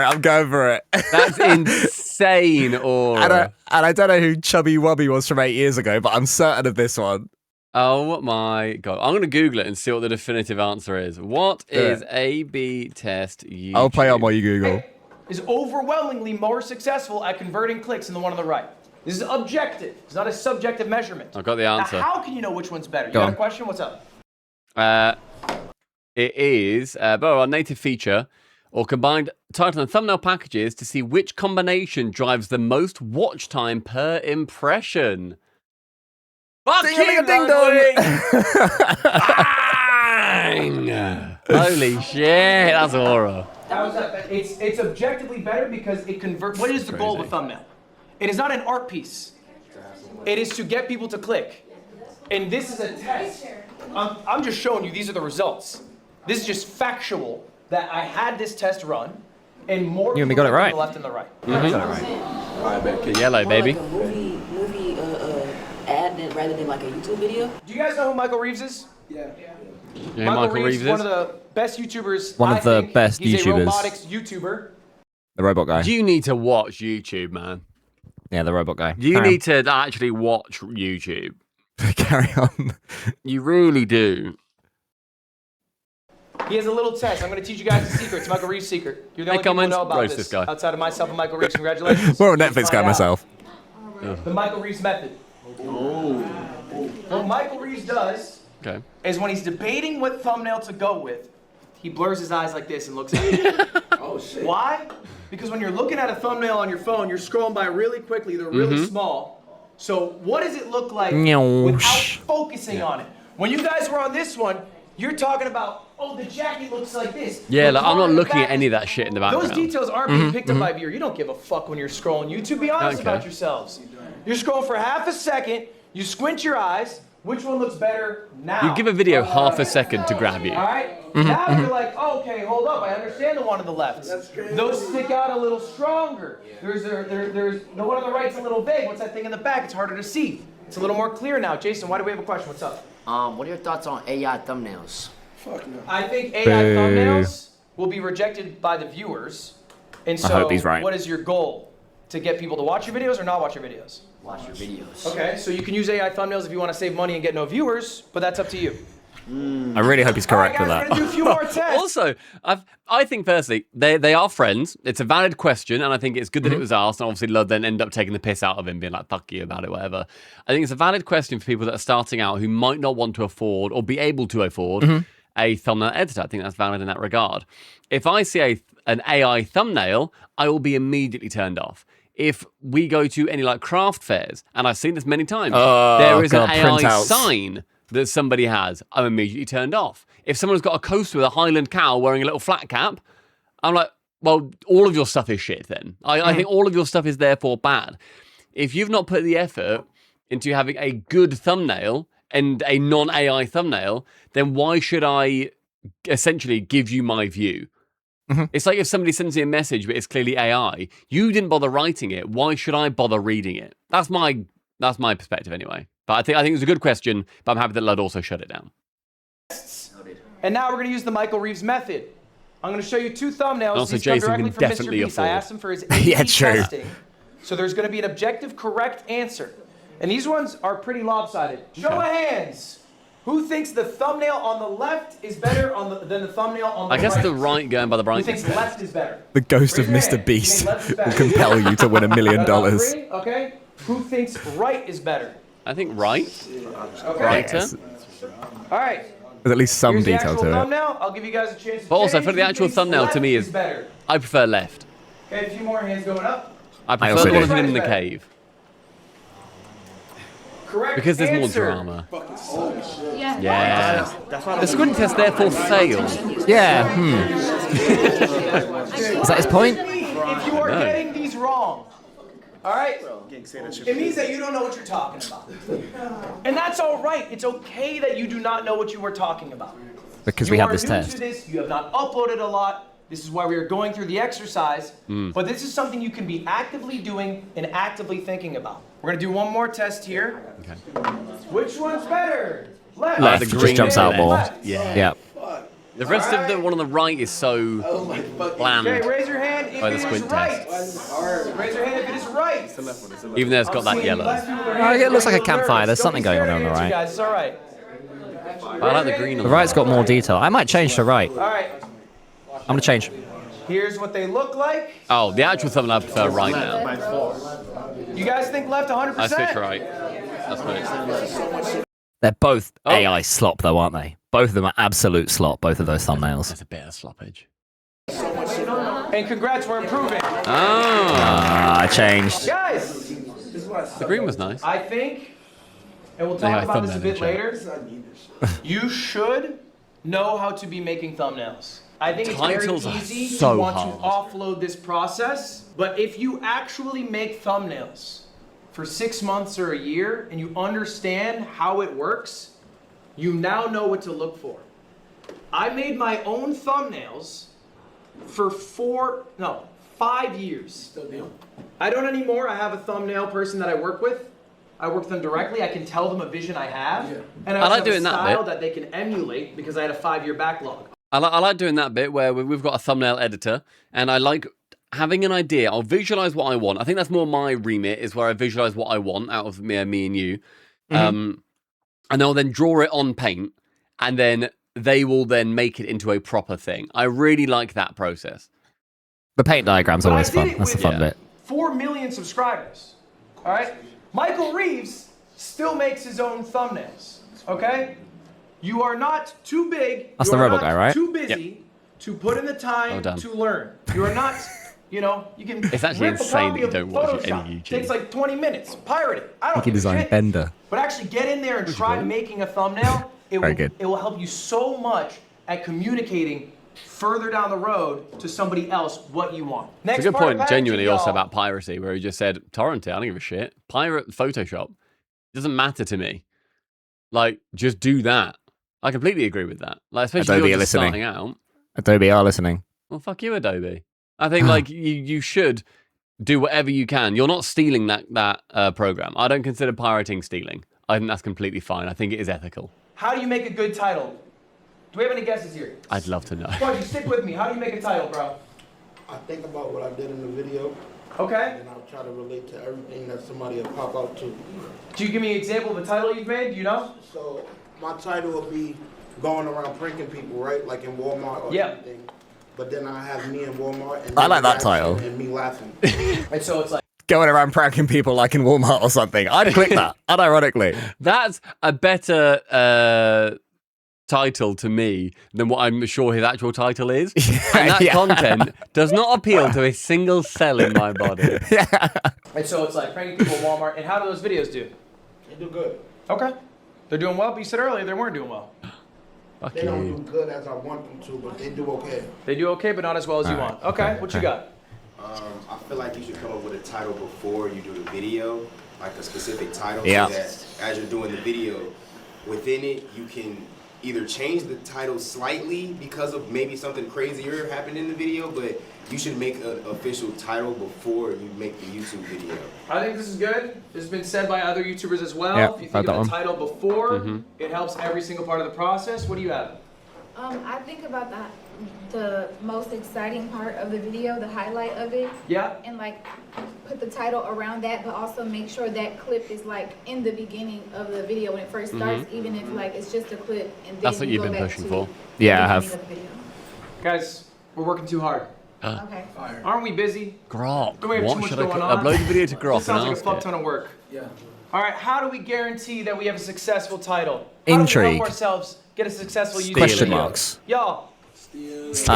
I'm going for it. That's insane aura. And I don't know who Chubby Wubby was from 8 years ago, but I'm certain of this one. Oh my god. I'm going to Google it and see what the definitive answer is. What is A/B test YouTube? I'll play on while you Google. Is overwhelmingly more successful at converting clicks than the one on the right. This is objective. It's not a subjective measurement. I've got the answer. Now, how can you know which one's better? You Go got on. a question? What's up? It is both our native feature or combined title and thumbnail packages to see which combination drives the most watch time per impression. Fuck you, Ludwig! Bang! Holy shit, that's aura. How is that? It's objectively better because it converts. What is the goal of a thumbnail? It is not an art piece. It is to get people to click. And this is a test. I'm just showing you these are the results. This is just factual that I had this test run, and more You and me people got it right. on the left and the right. Mhm. Got it right. All right, babe. Yellow, baby. Like a movie ad rather than like a YouTube video. Do you guys know who Michael Reeves is? Yeah. You know who Michael Reeves is is? one of the best YouTubers. One of I the think. best He's a YouTubers. robotics YouTuber. The robot guy. You need to watch YouTube, man. Yeah, the robot guy. You Carry need to actually watch YouTube. on. Carry on. You really do. He has a little test. I'm going to teach you guys a secret. It's Michael Reeves' secret. You're the only people who know about Roast this guy. outside of myself and Michael Reeves. Congratulations. More a Netflix guy Find out. myself. The Michael Reeves method. What Michael Reeves does, Okay. is when he's debating what thumbnail to go with, he blurs his eyes like this and looks at it. Oh shit. Why? Because when you're looking at a thumbnail on your phone, you're scrolling by really quickly. They're really small. So what does it look like without focusing on it? When you guys were on this one, you're talking about, oh, the jacket looks like this. Yeah, like, I'm not looking at any of that shit in the background. Those details aren't being picked up by viewer. You don't give a fuck when you're scrolling YouTube. Be honest about yourselves. You're scrolling for half a second. You squint your eyes. Which one looks better now? You give a video half a second to grab you. All right? Now you're like, oh, okay, hold up. I understand the one on the left. Those stick out a little stronger. There's the one on the right's a little vague. What's that thing in the back? It's harder to see. It's a little more clear now. Jason, why do we have a question? What's up? What are your thoughts on AI thumbnails? Fuck no. I think AI thumbnails will be rejected by the viewers. And so, I hope he's right. what is your goal? To get people to watch your videos or not watch your videos? Watch your videos. Okay, so you can use AI thumbnails if you want to save money and get no viewers, but that's up to you. I really hope he's correct with that. We're gonna do a few more tests. Also, I think firstly, they are friends. It's a valid question, and I think it's good that it was asked, and obviously Lud then ended up taking the piss out of him, being like, fuck you about it, whatever. I think it's a valid question for people that are starting out who might not want to afford or be able to afford a thumbnail editor. I think that's valid in that regard. If I see an AI thumbnail, I will be immediately turned off. If we go to any like craft fairs, and I've seen this many times, there is an AI sign that somebody has, I'm immediately turned off. If someone's got a coaster with a Highland cow wearing a little flat cap, I'm like, well, all of your stuff is shit then. I think all of your stuff is therefore bad. If you've not put the effort into having a good thumbnail and a non-AI thumbnail, then why should I essentially give you my view? It's like if somebody sends me a message, but it's clearly AI. You didn't bother writing it. Why should I bother reading it? That's my perspective anyway. But I think it was a good question. But I'm happy that Lud also shut it down. And now we're going to use the Michael Reeves method. I'm going to show you two thumbnails. Also, These come Jason directly can from definitely Mr. Beast. I afford. asked him for his AP testing. So there's going to be an objective, correct answer. And these ones are pretty lopsided. Show of hands. Who thinks the thumbnail on the left is better than the thumbnail on the right? I guess the right going by the Who brightness. thinks left is better? The ghost of Mr. Beast will compel you to win $1 million. Okay. Who thinks right is better? I think right. Okay. Brighter. Yes. All right. There's at least some Here's the detail actual to it. thumbnail. I'll give you guys a chance to But also, change. for the Who actual thinks thumbnail, left to me, is better? I prefer left. Okay, a few more hands going up. I prefer also the one do. with him in the Right is better. cave. Correct Because there's more answer. drama. Yeah. Yeah. The squint test therefore failed. Yeah. Is that his point? If you are getting these wrong, all right, it means that you don't know what you're talking about. And that's all right. It's okay that you do not know what you were talking about. Because we have this You are new test. to this. You have not uploaded a lot. This is why we are going through the exercise. But this is something you can be actively doing and actively thinking about. We're going to do one more test here. Okay. Which one's better? Left. Left the just green jumps out left. more. Yeah. Yeah. The rest of the one on the right is so bland. Okay, raise your hand if By the it is squint right. test. Raise your hand if it is right. Even though it's got that yellow. It looks like a campfire. There's something going on the right. Guys, it's all right. I like the green on The right's got more detail. I might change to right. All right. I'm going to change. Here's what they look like. Oh, the actual thumbnail I prefer right now. You guys think left 100%? I switch right. That's what They're both AI slop, though, aren't they? Both of them are absolute slop, both of those thumbnails. That's a bit of sloppage. And congrats, we're improving. I changed. Guys, The green was nice. I think, and we'll Yeah, talk about this a thumbnail bit in later, you should know how to be making thumbnails. I think it's Titles very are easy so to want hard. to offload this process, but if you actually make thumbnails for 6 months or a year and you understand how it works, you now know what to look for. I made my own thumbnails for 5 years. I don't anymore. I have a thumbnail person that I work with. I work with them directly. I can tell them a vision I have. And I I like also doing have a that style bit. that they can emulate because I had a 5-year backlog. I like doing that bit where we've got a thumbnail editor, and I like having an idea. I'll visualize what I want. I think that's more my remit, is where I visualize what I want out of me and you. And I'll then draw it on paint, and then they will then make it into a proper thing. I really like that process. The paint diagram's always But I did fun. it That's the with fun bit. 4 million subscribers. All right? Michael Reeves still makes his own thumbnails. Okay? You are not too big. That's you the are robot not guy, right? Too busy to put in the time to learn. You are not. You know, you can It's actually rip a insane copy that you of don't watch any Photoshop. YouTube. Takes like 20 minutes. Pirate it. I don't He give a designed shit. Bender. But actually get in there and try making a thumbnail. Very It will help you so much at communicating further down the road to somebody else what you want. It's a good point, genuinely, also about piracy, where he just said, torrent it, I don't give a shit. Pirate Photoshop. It doesn't matter to me. Like, just do that. I completely agree with that. Like, especially Adobe if are you're just listening. starting out. Adobe are listening. Well, fuck you, Adobe. I think, like, you should do whatever you can. You're not stealing that program. I don't consider pirating stealing. I think that's completely fine. I think it is ethical. How do you make a good title? Do we have any guesses here? I'd love to know. Fudgy, stick with me. How do you make a title, bro? I think about what I did in the video. Okay. And I'll try to relate to everything that somebody will pop out to. Do you give me an example of a title you've made? Do you know? So my title will be going around pranking people, right? Like in Walmart or anything. But then I have me in Walmart and I like that title. and me laughing. And so it's like Going around pranking people like in Walmart or something. I'd click that, unironically. That's a better title to me than what I'm sure his actual title is. And that content does not appeal to a single cell in my body. And so it's like pranking people at Walmart. And how do those videos do? They do good. Okay. They're doing well, but you said earlier they weren't doing well. Fuck They don't do good as I want them to, but they do okay. They do okay, but not as well as you want. Okay, what you got? I feel like you should come up with a title before you do the video, like a specific title, Yeah. so that as you're doing the video, within it, you can either change the title slightly because of maybe something crazier happened in the video, but you should make an official title before you make the YouTube video. I think this is good. This has been said by other YouTubers as well. Yeah, if you heard think that of one. a title before, it helps every single part of the process. What do you have? I think about the most exciting part of the video, the highlight of it. Yeah. And like put the title around that, but also make sure that clip is like in the beginning of the video when it first starts, even if like it's just a clip and then That's what you you've go been back pushing to for. Yeah, I the have. beginning of the video. Guys, we're working too hard. Okay. Aren't we busy? Grok. Do we have too What much should I going on? upload the video to This Grok sounds and like a ask fuck it? ton of work. Yeah. All right, how do we guarantee that we have a successful title? How do we Intrigue. help ourselves get a successful YouTube Question video? marks. Y'all, Steal it. steal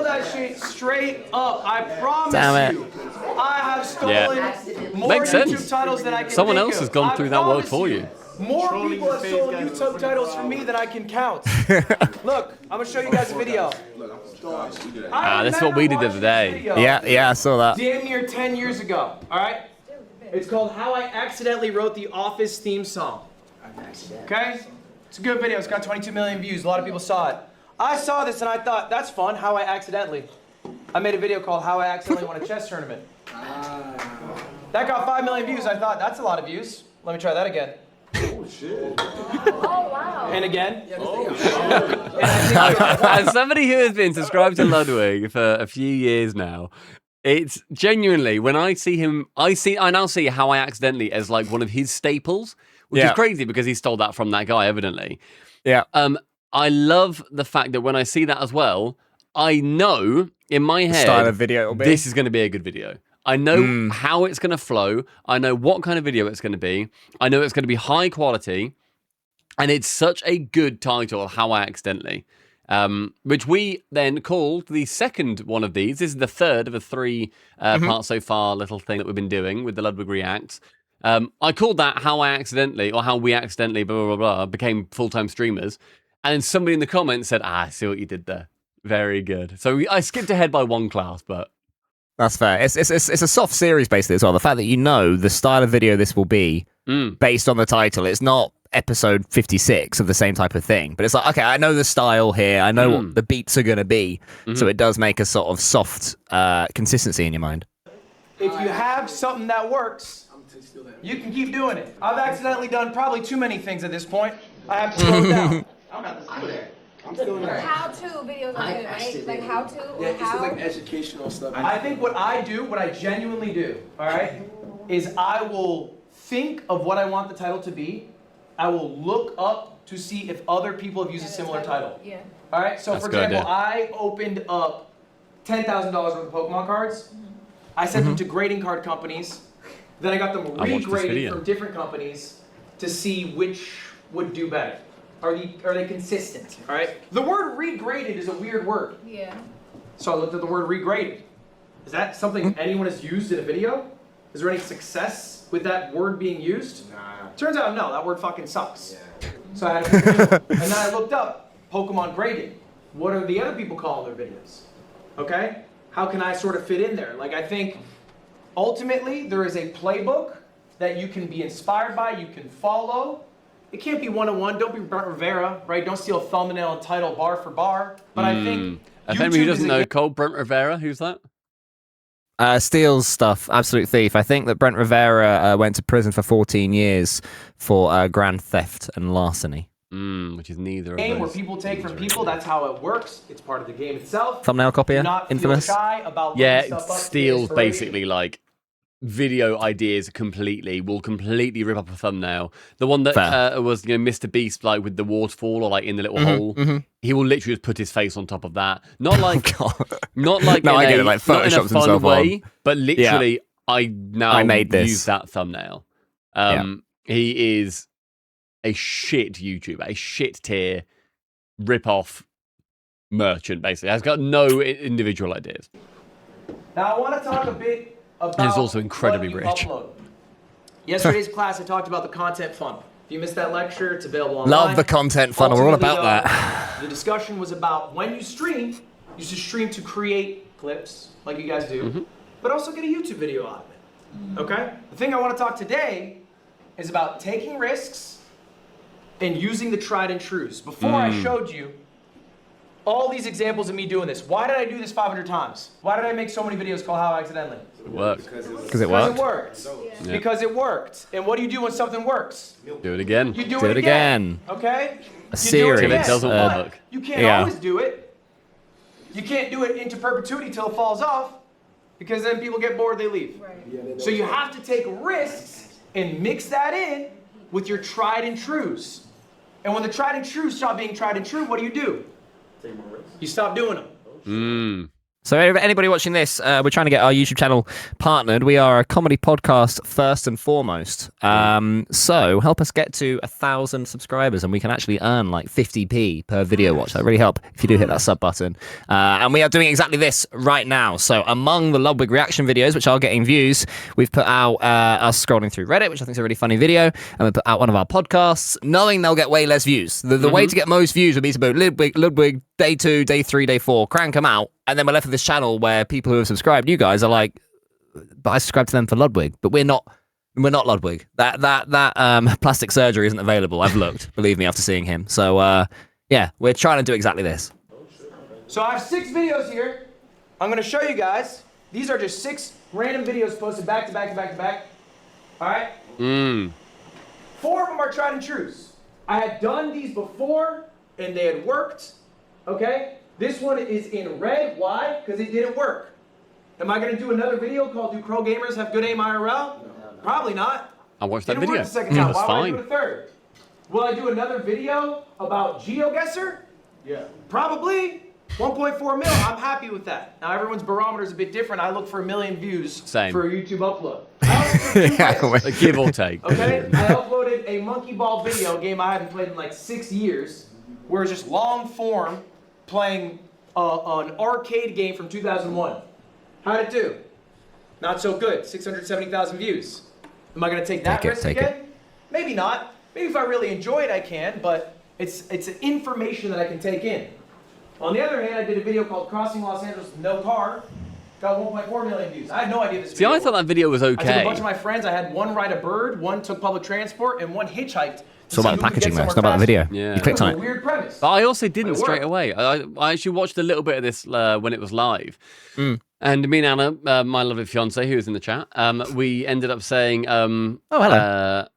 that shit straight up. I promise Damn it. you. I have stolen more Makes YouTube sense. titles than I can Someone think else of. has gone I through that work promise for you. More people have stolen YouTube titles from me than I can count. Look, I'm gonna show you guys a video. This is what we did the other day. Yeah, I saw that. Damn near 10 years ago, all right? It's called How I Accidentally Wrote the Office Theme Song. Okay? It's a good video. It's got 22 million views. A lot of people saw it. I saw this and I thought, that's fun. How I accidentally. I made a video called How I Accidentally Won a Chess Tournament. That got 5 million views. I thought, that's a lot of views. Let me try that again. Oh shit. Oh wow. And again. As somebody who has been subscribed to Ludwig for a few years now, it's genuinely, when I see him, I now see How I Accidentally as like one of his staples, which is crazy because he stole that from that guy, evidently. Yeah. I love the fact that when I see that as well, I know in my head, style of video it'll be. This is going to be a good video. I know how it's going to flow. I know what kind of video it's going to be. I know it's going to be high quality. And it's such a good title, How I Accidentally, which we then called the second one of these. This is the third of a three part so far little thing that we've been doing with the Ludwig Reacts. I called that How I Accidentally, or How We Accidentally, blah, blah, blah, became full-time streamers. And then somebody in the comments said, I see what you did there. Very good. So I skipped ahead by one class, but... That's fair. It's a soft series, basically, as well. The fact that you know the style of video this will be based on the title. It's not episode 56 of the same type of thing. But it's like, okay, I know the style here. I know what the beats are going to be. So it does make a sort of soft consistency in your mind. If you have something that works, you can keep doing it. I've accidentally done probably too many things at this point. I have to slow down. How-to videos are good, right? Like how-to or Yeah, it's how? like educational stuff. I think what I do, what I genuinely do, all right, is I will think of what I want the title to be. I will look up to see if other people have used a similar title. Yeah. All right, so That's for a good example, idea. I opened up $10,000 worth of Pokemon cards. I sent them to grading card companies. Then I got them I watched this regraded video. from different companies. to see which would do better. Are they consistent? All right. The word regraded is a weird word. Yeah. So I looked at the word regraded. Is that something anyone has used in a video? Is there any success with that word being used? Nah. Turns out no, that word fucking sucks. Yeah. So I had to and then I looked up Pokemon graded. What are the other people calling their videos? Okay? How can I sort of fit in there? Like I think ultimately there is a playbook that you can be inspired by, you can follow. It can't be one-on-one. Don't be Brent Rivera, right? Don't steal thumbnail and title bar for bar. But I think if anybody who doesn't know, Cole, Brent Rivera, who's that? Steals stuff, absolute thief. I think that Brent Rivera went to prison for 14 years for grand theft and larceny. Which is neither of game those. where people take from people. That's how it works. It's part of the game itself. Thumbnail copier, Do not infamous. Feel shy about Yeah, looking stuff up, steals inspiration. basically like video ideas completely. Will completely rip up a thumbnail. The one that was Mr. Beast like with the waterfall or like in the little hole. He will literally just put his face on top of that. Not like not like No, in I get a, it, like not in a photoshops fun himself way, on. but literally I made this. use that thumbnail. He is a shit YouTuber, a shit tier rip-off merchant, basically. Has got no individual ideas. Now I want to talk a bit about. And is also incredibly what you rich. upload. Yesterday's class, I talked about the content funnel. If you missed that lecture, it's available online. Love the content funnel. We're all about Ultimately, that. The discussion was about when you stream, you should stream to create clips, like you guys do, but also get a YouTube video out of it. Okay? The thing I want to talk today is about taking risks and using the tried and trues. Before I showed you all these examples of me doing this. Why did I do this 500 times? Why did I make so many videos called How I Accidentally? It worked. Because it worked. Yeah. Because it worked. And what do you do when something works? Do it again. You do it again. Okay? A series. Till it doesn't But work. you can't always do it. You can't do it into perpetuity till it falls off, because then people get bored, they leave. So you have to take risks and mix that in with your tried and trues. And when the tried and trues stop being tried and true, what do? You stop doing them. So anybody watching this, we're trying to get our YouTube channel partnered. We are a comedy podcast first and foremost. So help us get to 1,000 subscribers and we can actually earn like 50p per video watch. That really help if you do hit that sub button. And we are doing exactly this right now. So among the Ludwig reaction videos, which are getting views, we've put out us scrolling through Reddit, which I think is a really funny video. And we put out one of our podcasts, knowing they'll get way less views. The way to get most views would be to put Ludwig day 2, day 3, day 4, crank them out. And then we're left with this channel where people who have subscribed, you guys are like, but I subscribed to them for Ludwig, but we're not Ludwig. That plastic surgery isn't available. I've looked, believe me, after seeing him. So yeah, we're trying to do exactly this. So I have 6 videos here. I'm going to show you guys. These are just 6 random videos posted back to back to back to back. All right? 4 of them are tried and trues. I had done these before, and they had worked. Okay? This one is in red. Why? Because it didn't work. Am I going to do another video called Do Crow Gamers Have Good Aim IRL? No. Probably not. I watched that Didn't video. work the second time. That's Why fine. would I do a third? Will I do another video about GeoGuessr? Yeah. Probably. 1.4 mil. I'm happy with that. Now everyone's barometer is a bit different. I look for 1 million views for a YouTube upload. A give or take. Okay? I uploaded a monkey ball video, a game I haven't played in like 6 years, where it's just long form playing an arcade game from 2001. How'd it do? Not so good. 670,000 views. Am I going to take that risk again? Maybe not. Maybe if I really enjoy it, I can, but it's information that I can take in. On the other hand, I did a video called Crossing Los Angeles with No Car. Got 1.4 million views. I had no idea this video See, I thought that video was I took a okay. bunch of my friends. I had one ride a bird, one took public transport, and one hitchhiked. It's all about the packaging, though. It's not about the video. Yeah. You clicked on It was a it. weird premise. But I also didn't It straight worked. away. I actually watched a little bit of this when it was live. And me and Anna, my lovely fiance, who was in the chat, we ended up saying that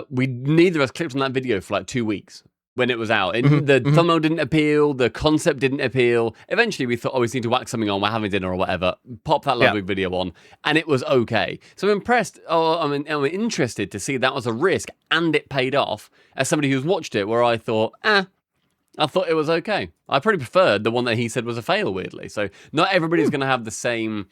we neither of us clicked on that video for like 2 weeks when it was out. The thumbnail didn't appeal, the concept didn't appeal. Eventually we thought, oh, we just need to whack something on, we're having dinner or whatever. Pop that Ludwig video on, and it was okay. So I'm impressed, I'm interested to see that was a risk and it paid off as somebody who's watched it, where I thought, I thought it was okay. I pretty preferred the one that he said was a fail, weirdly. So not everybody's going to have the same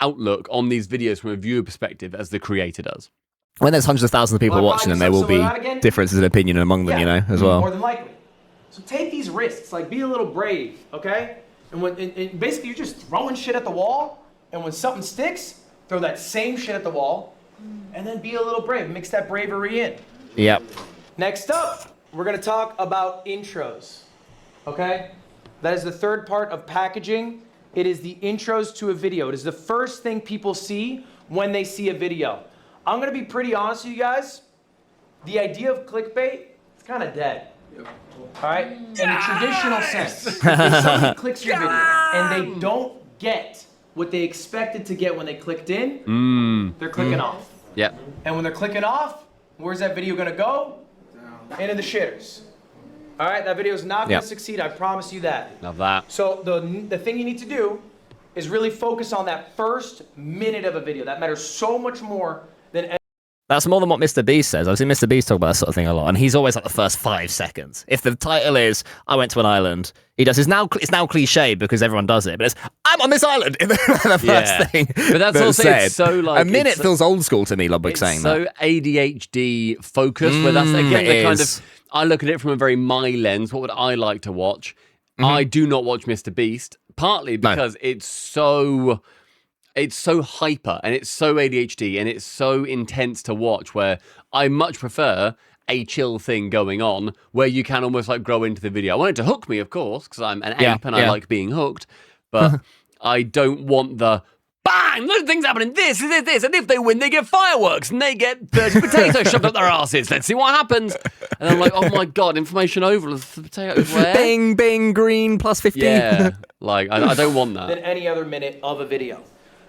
outlook on these videos from a viewer perspective as the creator does. when there's hundreds of thousands of people Will I watching them, probably there will do be something again? differences in opinion among them, you know, as well. More than likely. So take these risks, like be a little brave, okay? And when and basically you're just throwing shit at the wall, and when something sticks, throw that same shit at the wall, and then be a little brave. Mix that bravery in. Yep. Next up, we're gonna talk about intros, okay? That is the third part of packaging. It is the intros to a video. It is the first thing people see when they see a video. I'm gonna be pretty honest with you guys. The idea of clickbait, it's kind of dead. All right? In a traditional sense. If somebody clicks your video and they don't get what they expected to get when they clicked in, they're clicking off. Yep. And when they're clicking off, where's that video gonna go? Into the shitters. All right, that video is not gonna succeed, I promise you that. Love that. So the thing you need to do is really focus on that first minute of a video. That matters so much more than. That's more than what Mr. Beast says. I've seen Mr. Beast talk about that sort of thing a lot, and he's always like the first 5 seconds. If the title is "I went to an island," he does. It's now cliche because everyone does it, but it's "I'm on this island" in the first thing. But that's also said. it's so like a minute feels old school to me. Ludwig saying so that. ADHD focused. Where that's again it the kind is. of I look at it from a very my lens. What would I like to watch? I do not watch Mr. Beast, partly because it's so hyper and it's so ADHD and it's so intense to watch, where I much prefer a chill thing going on where you can almost like grow into the video. I want it to hook me, of course, because I'm an ape and I like being hooked, but I don't want the bang, look, things happening, this, and if they win, they get fireworks, and they get 30 potatoes shoved up their asses. Let's see what happens. And I'm like, oh my god, information over, the potatoes where? Bing, bing, green, plus 15. Yeah, like, I don't want that. Than any other minute of a video.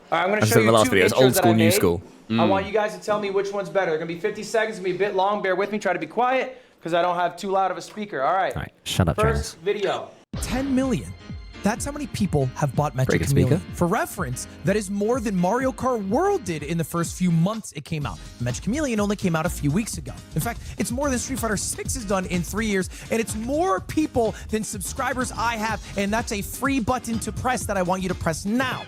All right, I'm going to I show said in you the last two video, it's intros old that school, I new made. school. I want you guys to tell me which one's better. They're going to be 50 seconds, it's going to be a bit long. Bear with me, try to be quiet, because I don't have too loud of a speaker. All right. Shut up, James. First video. 10 million. That's how many people have bought Magic Pretty good Chameleon. speaker. For reference, that is more than Mario Kart World did in the first few months it came out. Magic Chameleon only came out a few weeks ago. In fact, it's more than Street Fighter 6 has done in 3 years, and it's more people than subscribers I have, and that's a free button to press that I want you to press now.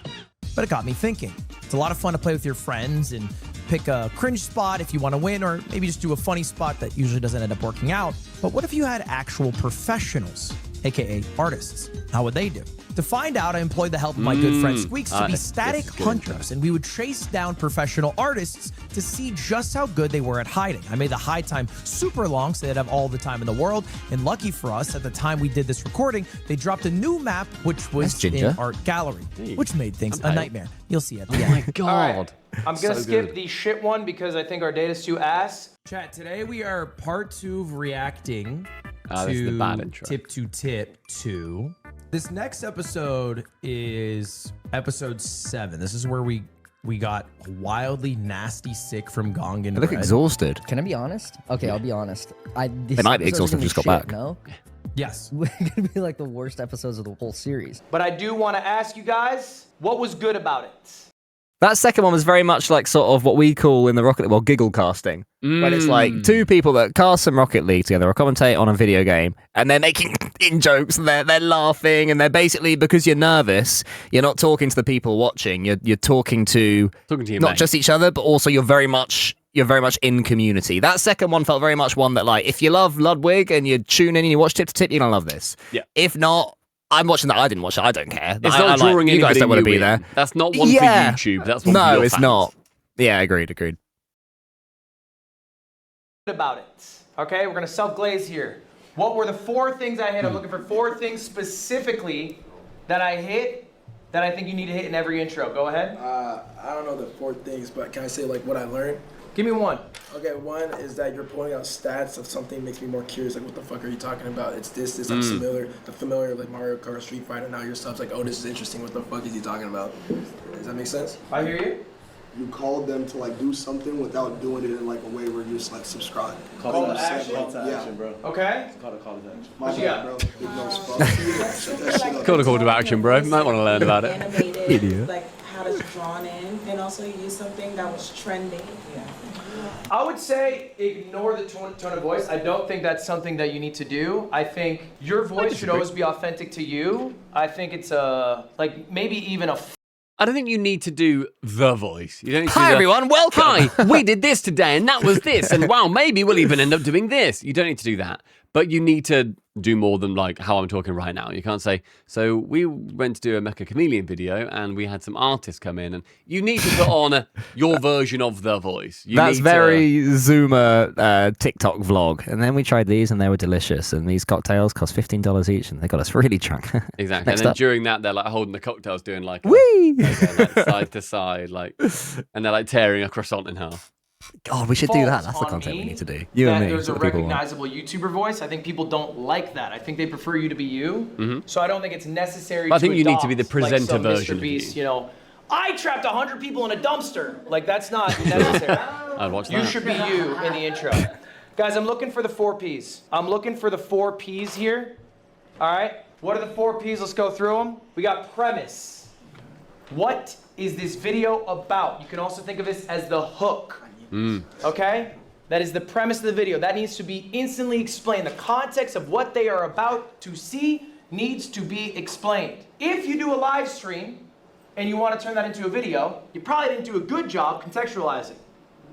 But it got me thinking. It's a lot of fun to play with your friends and pick a cringe spot if you want to win, or maybe just do a funny spot that usually doesn't end up working out. But what if you had actual professionals, aka artists? How would they do? To find out, I employed the help of my good friend Squeaks to be static hunters, and we would chase down professional artists to see just how good they were at hiding. I made the hide time super long so they'd have all the time in the world, and lucky for us, at the time we did this recording, they dropped a new map, which was in Art Gallery, which made things a nightmare. You'll see at the end. Oh my god. I'm going to skip the shit one because I think our data's too ass. Chat, today we are part 2 of reacting This is the bad intro. Tip to Tip 2. This next episode is episode 7. This is where we got wildly nasty sick from Gong and They look Red. exhausted. Can I be honest? Okay, I'll be honest. They might be exhausted if we just got back. No? Yes. We're gonna be like the worst episodes of the whole series. But I do want to ask you guys, what was good about it? That second one was very much like sort of what we call in the Rocket League, well, giggle casting. When it's like two people that cast some Rocket League together or commentate on a video game, and they're making in jokes, and they're laughing, and they're basically, because you're nervous, you're not talking to the people watching, you're talking to your not mate. just each other, but also you're very much in community. That second one felt very much one that, like, if you love Ludwig and you tune in and you watch Tip to Tip, you're gonna love this. Yeah. If not, I'm watching that. I didn't watch it. I don't care. It's I not drawing you guys anybody don't want to new be in. there. That's not one for YouTube. That's one for no, your it's fans. not. Yeah, agreed. About it. Okay, we're gonna self-glaze here. What were the 4 things I hit? I'm looking for 4 things specifically that I hit that I think you need to hit in every intro. Go ahead. I don't know the 4 things, but can I say like what I learned? Give me one. Okay, one is that you're pointing out stats of something makes me more curious. Like, what the fuck are you talking about? It's this. I'm familiar like Mario Kart, Street Fighter. Now your stuff's like, oh, this is interesting. What the fuck is he talking about? Does that make sense? I hear you. You called them to like do something without doing it in like a way where you just like subscribe. Call to action. bro. Okay. It's called a call to action. What you got? Bro. Big nose fuck. Call to action, bro. Might want to learn about it. Animated, Idiot. like how it's drawn in, and also you use something that was trending. I would say ignore the tone of voice. I don't think that's something that you need to do. I think your voice should always be authentic to you. I think it's like maybe even a I don't think you need to do the voice. You don't need to Hi, do everyone, welcome. Hi, we did this today, and that was this, and wow, maybe we'll even end up doing this. You don't need to do that. But you need to do more than like how I'm talking right now. You can't say, so we went to do a Mecha Chameleon video and we had some artists come in, and you need to put on your version of the voice. That's very Zoomer TikTok vlog. And then we tried these and they were delicious. And these cocktails cost $15 each and they got us really drunk. Exactly. Next And then up. during that, they're like holding the cocktails, doing like, Whee! like side to side, like, and they're like tearing a croissant in half. God, we should do that. That's the on content we me need to do. You that and me. there's a what people want. recognizable YouTuber voice. I think people don't like that. I think they prefer you to be you. So I don't think it's necessary. But I think you need to be the adopt, like, presenter some version Mr. of Beast, you. you know, I trapped 100 people in a dumpster. Like that's not necessary. I'd watch that. You should be you in the intro. Guys, I'm looking for the 4 Ps. I'm looking for the 4 Ps here. All right. What are the 4 Ps? Let's go through them. We got premise. What is this video about? You can also think of this as the hook. Okay? That is the premise of the video. That needs to be instantly explained. The context of what they are about to see needs to be explained. If you do a live stream and you want to turn that into a video, you probably didn't do a good job contextualizing.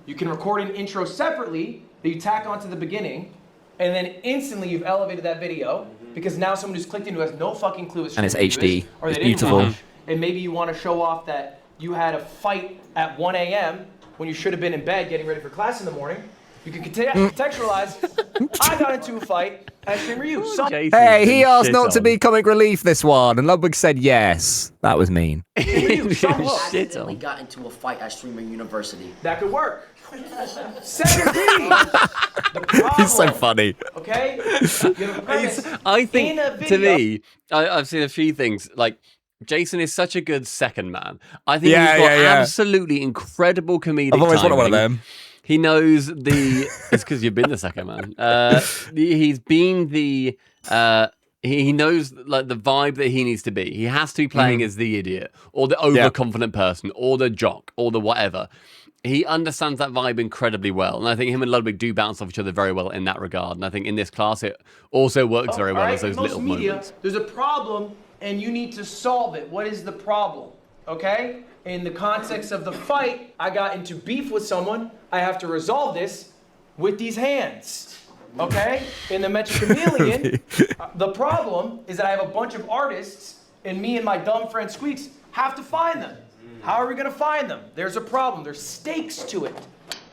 You can record an intro separately that you tack onto the beginning, and then instantly you've elevated that video because now someone who's clicked in who has no fucking clue what And it's streaming HD. is, or It's they didn't beautiful. watch, and maybe you want to show off that you had a fight at 1 a.m. when you should have been in bed getting ready for class in the morning. You can contextualize, I got into a fight at Stream Review. Hey, he asked not to be comic relief this one, and Ludwig said yes. That was mean. Accidentally got into a fight at Streamer University. That could work. Second P. The problem. He's so funny. Okay? You have a premise I in think, a to video. me, I've seen a few things. Like, Jason is such a good second man. I think Yeah, he's got yeah, yeah. absolutely incredible comedic I've always wanted one of timing. them. He knows the. It's because you've been the second man. He's been the. He knows like the vibe that he needs to be. He has to be playing as the idiot or the overconfident person or the jock or the whatever. He understands that vibe incredibly well, and I think him and Ludwig do bounce off each other very well in that regard. And I think in this class, it also works very well as those in most little media, moments. there's a problem, and you need to solve it. What is the problem? Okay? In the context of the fight, I got into beef with someone. I have to resolve this with these hands. Okay? In the Mecha Chameleon, the problem is that I have a bunch of artists, and me and my dumb friend Squeaks have to find them. How are we going to find them? There's a problem. There's stakes to it.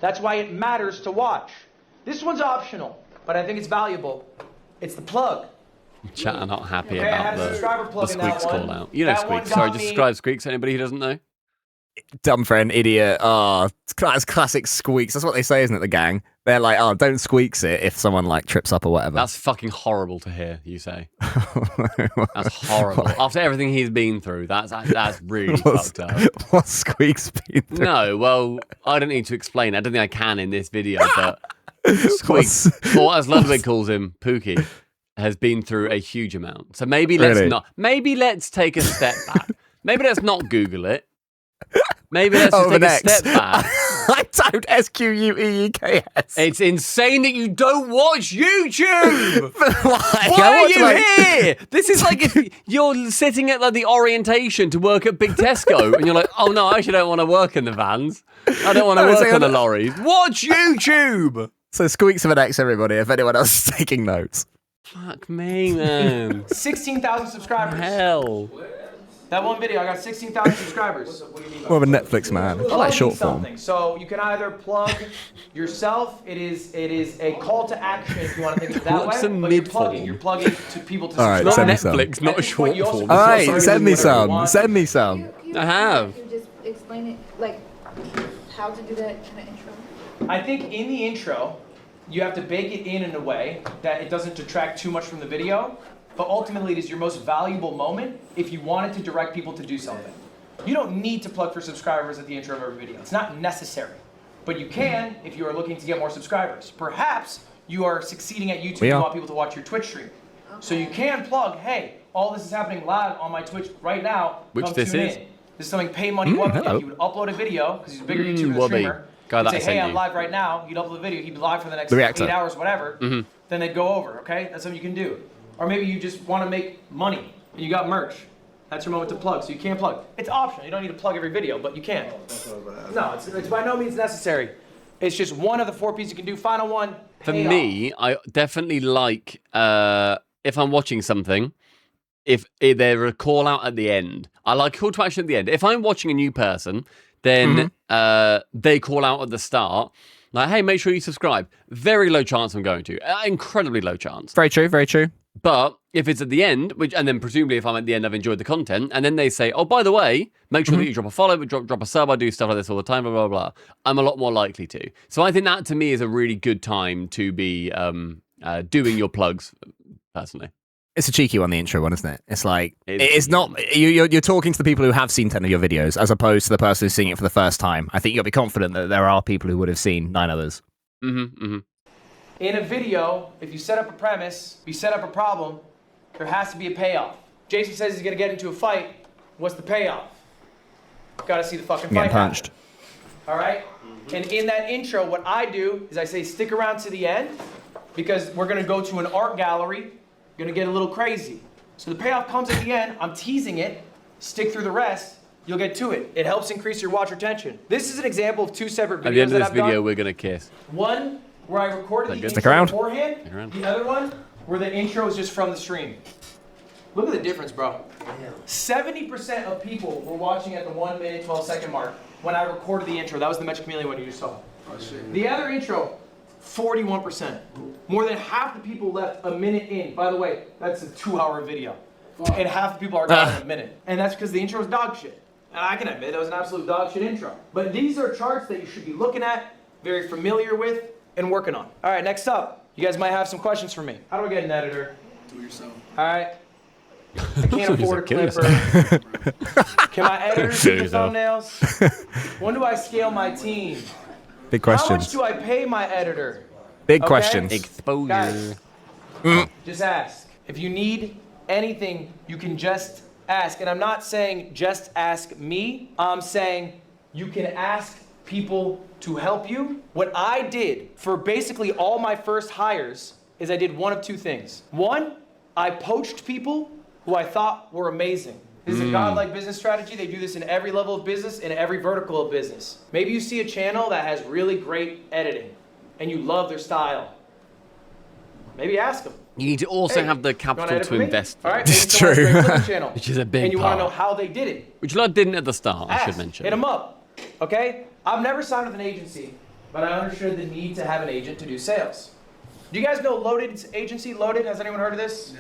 That's why it matters to watch. This one's optional, but I think it's valuable. It's the plug. Chat are not happy Okay, I had about a subscriber the plug in that Squeaks one. call out. You know That one Squeaks. got Sorry, just me- describe Squeaks to anybody who doesn't know. Dumb friend, idiot. Oh, that's classic Squeaks. That's what they say, isn't it, the gang? They're like, oh, don't Squeaks it if someone like trips up or whatever. That's fucking horrible to hear, you say. That's horrible. After everything he's been through, that's really fucked up. What's Squeaks been through? No, well, I don't need to explain. I don't think I can in this video, but Squeaks, or as Ludwig calls him, Pookie, has been through a huge amount. So maybe let's take a step back. Maybe let's not Google it. Maybe let's just take a step back. I typed SQUEEKS. It's insane that you don't watch YouTube. Why? Why are you here? This is like if you're sitting at like the orientation to work at Big Tesco, and you're like, oh no, I actually don't want to work in the vans. I don't want to work on the lorries. Watch YouTube. So Squeaks for the next, everybody, if anyone else is taking notes. Fuck me, man. 16,000 subscribers. Hell. That one video, I got 16,000 subscribers. More of a Netflix man. I like short form. Something. So you can either plug yourself. It is a call to action if you want to think of it that What's way. a But mid-form? you're plugging to people to All right, subscribe. send me some. Netflix, not a short form. All right, send me some. Send me some. I have. Can you just explain it, like how to do that kind of intro? I think in the intro, you have to bake it in a way that it doesn't detract too much from the video, but ultimately it is your most valuable moment if you wanted to direct people to do something. You don't need to plug for subscribers at the intro of every video. It's not necessary. But you can if you are looking to get more subscribers. Perhaps you are succeeding at YouTube and you want people to watch your Twitch stream. So you can plug, hey, all this is happening live on my Twitch right now. Which Come this tune is. in. This is something pay money Wubby. hello. He would upload a video, because he's a bigger YouTuber than Wubby. streamer. Guy He'd that say, I sent hey, I'm you. live right now. He'd upload a video. He'd be live for the next The 8 reactor. hours, whatever. Then they'd go over, okay? That's something you can do. Or maybe you just want to make money and you got merch. That's your moment to plug. So you can plug. It's optional. You don't need to plug every video, but you can. No, it's by no means necessary. It's just one of the 4 P's you can do. Final one. For me, I definitely like if I'm watching something, if there a call out at the end. I like call to action at the end. If I'm watching a new person, then they call out at the start. Like, hey, make sure you subscribe. Very low chance I'm going to. Incredibly low chance. Very true, very true. But if it's at the end, and then presumably if I'm at the end, I've enjoyed the content, and then they say, oh, by the way, make sure that you drop a follow, drop a sub, I do stuff like this all the time, blah, blah, blah. I'm a lot more likely to. So I think that, to me, is a really good time to be doing your plugs, personally. It's a cheeky one, the intro one, isn't it? It's like, it's not, you're talking to the people who have seen 10 of your videos, as opposed to the person who's seeing it for the first time. I think you'll be confident that there are people who would have seen 9 others. In a video, if you set up a premise, you set up a problem, there has to be a payoff. Jason says he's gonna get into a fight. What's the payoff? Gotta see the fucking fight. Getting punched. All right? And in that intro, what I do is I say, stick around to the end, because we're gonna go to an art gallery, gonna get a little crazy. So the payoff comes at the end, I'm teasing it, stick through the rest, you'll get to it. It helps increase your watch retention. This is an example of 2 separate videos at the end of this that I've video, done. we're going to kiss. One where I recorded the Stick intro around. beforehand, the other one where the intro is just from the stream. Look at the difference, bro. 70% of people were watching at the 1 minute, 12 second mark when I recorded the intro. That was the Magic Chameleon one you just saw. The other intro, 41%. More than half the people left a minute in. By the way, that's a 2-hour video. And half the people are gone in a minute. And that's because the intro is dog shit. And I can admit that was an absolute dog shit intro. But these are charts that you should be looking at, very familiar with, and working on. All right, next up. You guys might have some questions for me. How do I get an editor? Do it yourself. All right. I can't afford a clipper. Can my editors do the thumbnails? When do I scale my team? Big How questions. much do I pay my editor? Big Okay? questions. Exposure. Guys, just ask. If you need anything, you can just ask. And I'm not saying just ask me. I'm saying you can ask people to help you. What I did for basically all my first hires is I did one of 2 things. One, I poached people who I thought were amazing. This is a godlike business strategy. They do this in every level of business, in every vertical of business. Maybe you see a channel that has really great editing and you love their style. Maybe ask them. You need to also Hey, have the you wanna capital edit to for me? invest. All right, It's maybe someone has a true. great cooking channel, Which is a big and you want to know part. how they did it. Which I didn't at the start, I should Ask. mention. Hit them up, okay? I've never signed with an agency, but I understood the need to have an agent to do sales. Do you guys know Loaded's agency? Loaded, has anyone heard of this?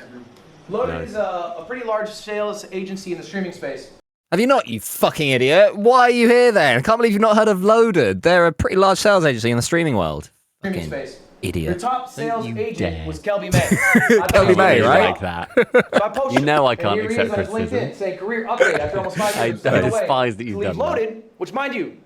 Loaded is a pretty large sales agency in the streaming space. Have you not, you fucking idiot? Why are you here then? I can't believe you've not heard of Loaded. They're a pretty large sales agency in the streaming world. Streaming Fucking space. idiot. The top sales you agent dare. was Kelby May. Kelby May, right? Like that. So I posted You know I can't and here he is accept on his criticism. LinkedIn saying career upgrade after almost 5 I years. By the way, despise that you've to leave done that. Loaded, which mind you,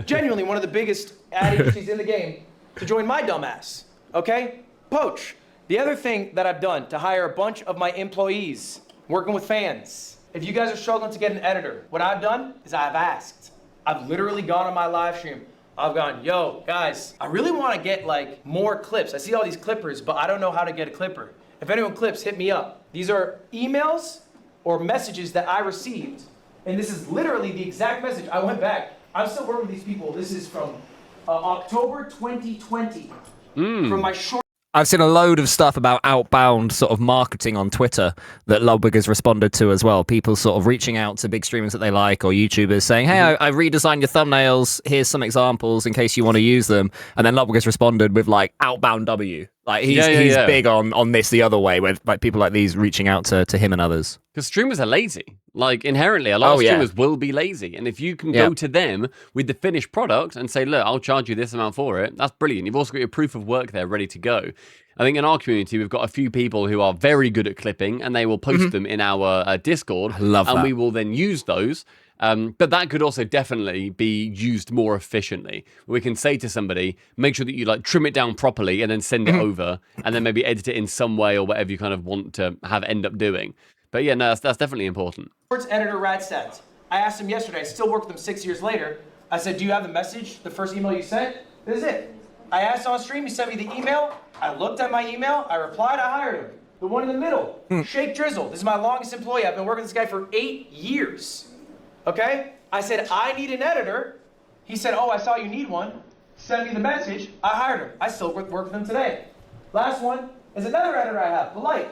genuinely one of the biggest ad agencies in the game, to join my dumbass. Okay? Poach. The other thing that I've done to hire a bunch of my employees, working with fans. If you guys are struggling to get an editor, what I've done is I've asked. I've literally gone on my live stream. I've gone, yo, guys, I really want to get like more clips. I see all these clippers, but I don't know how to get a clipper. If anyone clips, hit me up. These are emails or messages that I received. And this is literally the exact message. I went back. I'm still working with these people. This is from October 2020. From my short. I've seen a load of stuff about outbound sort of marketing on Twitter that Ludwig has responded to as well. People sort of reaching out to big streamers that they like or YouTubers saying, hey, I redesigned your thumbnails. Here's some examples in case you want to use them. And then Ludwig has responded with like outbound W. Like he's big on this the other way with like people like these reaching out to him and others. Because streamers are lazy. Like inherently, a lot of streamers will be lazy. And if you can go to them with the finished product and say, look, I'll charge you this amount for it, that's brilliant. You've also got your proof of work there ready to go. I think in our community, we've got a few people who are very good at clipping and they will post them in our Discord. Love that. And we will then use those. But that could also definitely be used more efficiently. We can say to somebody, make sure that you like trim it down properly and then send it over and then maybe edit it in some way or whatever you kind of want to have end up doing. But yeah, no, that's definitely important. Sports editor Radstats. I asked him yesterday, I still work with him 6 years later. I said, do you have the message, the first email you sent? This is it. I asked on stream, he sent me the email. I looked at my email, I replied, I hired him. The one in the middle, Shake Drizzle. This is my longest employee. I've been working with this guy for 8 years. Okay? I said, I need an editor. He said, oh, I saw you need one. Send me the message. I hired him. I still work with him today. Last one is another editor I have, Polite.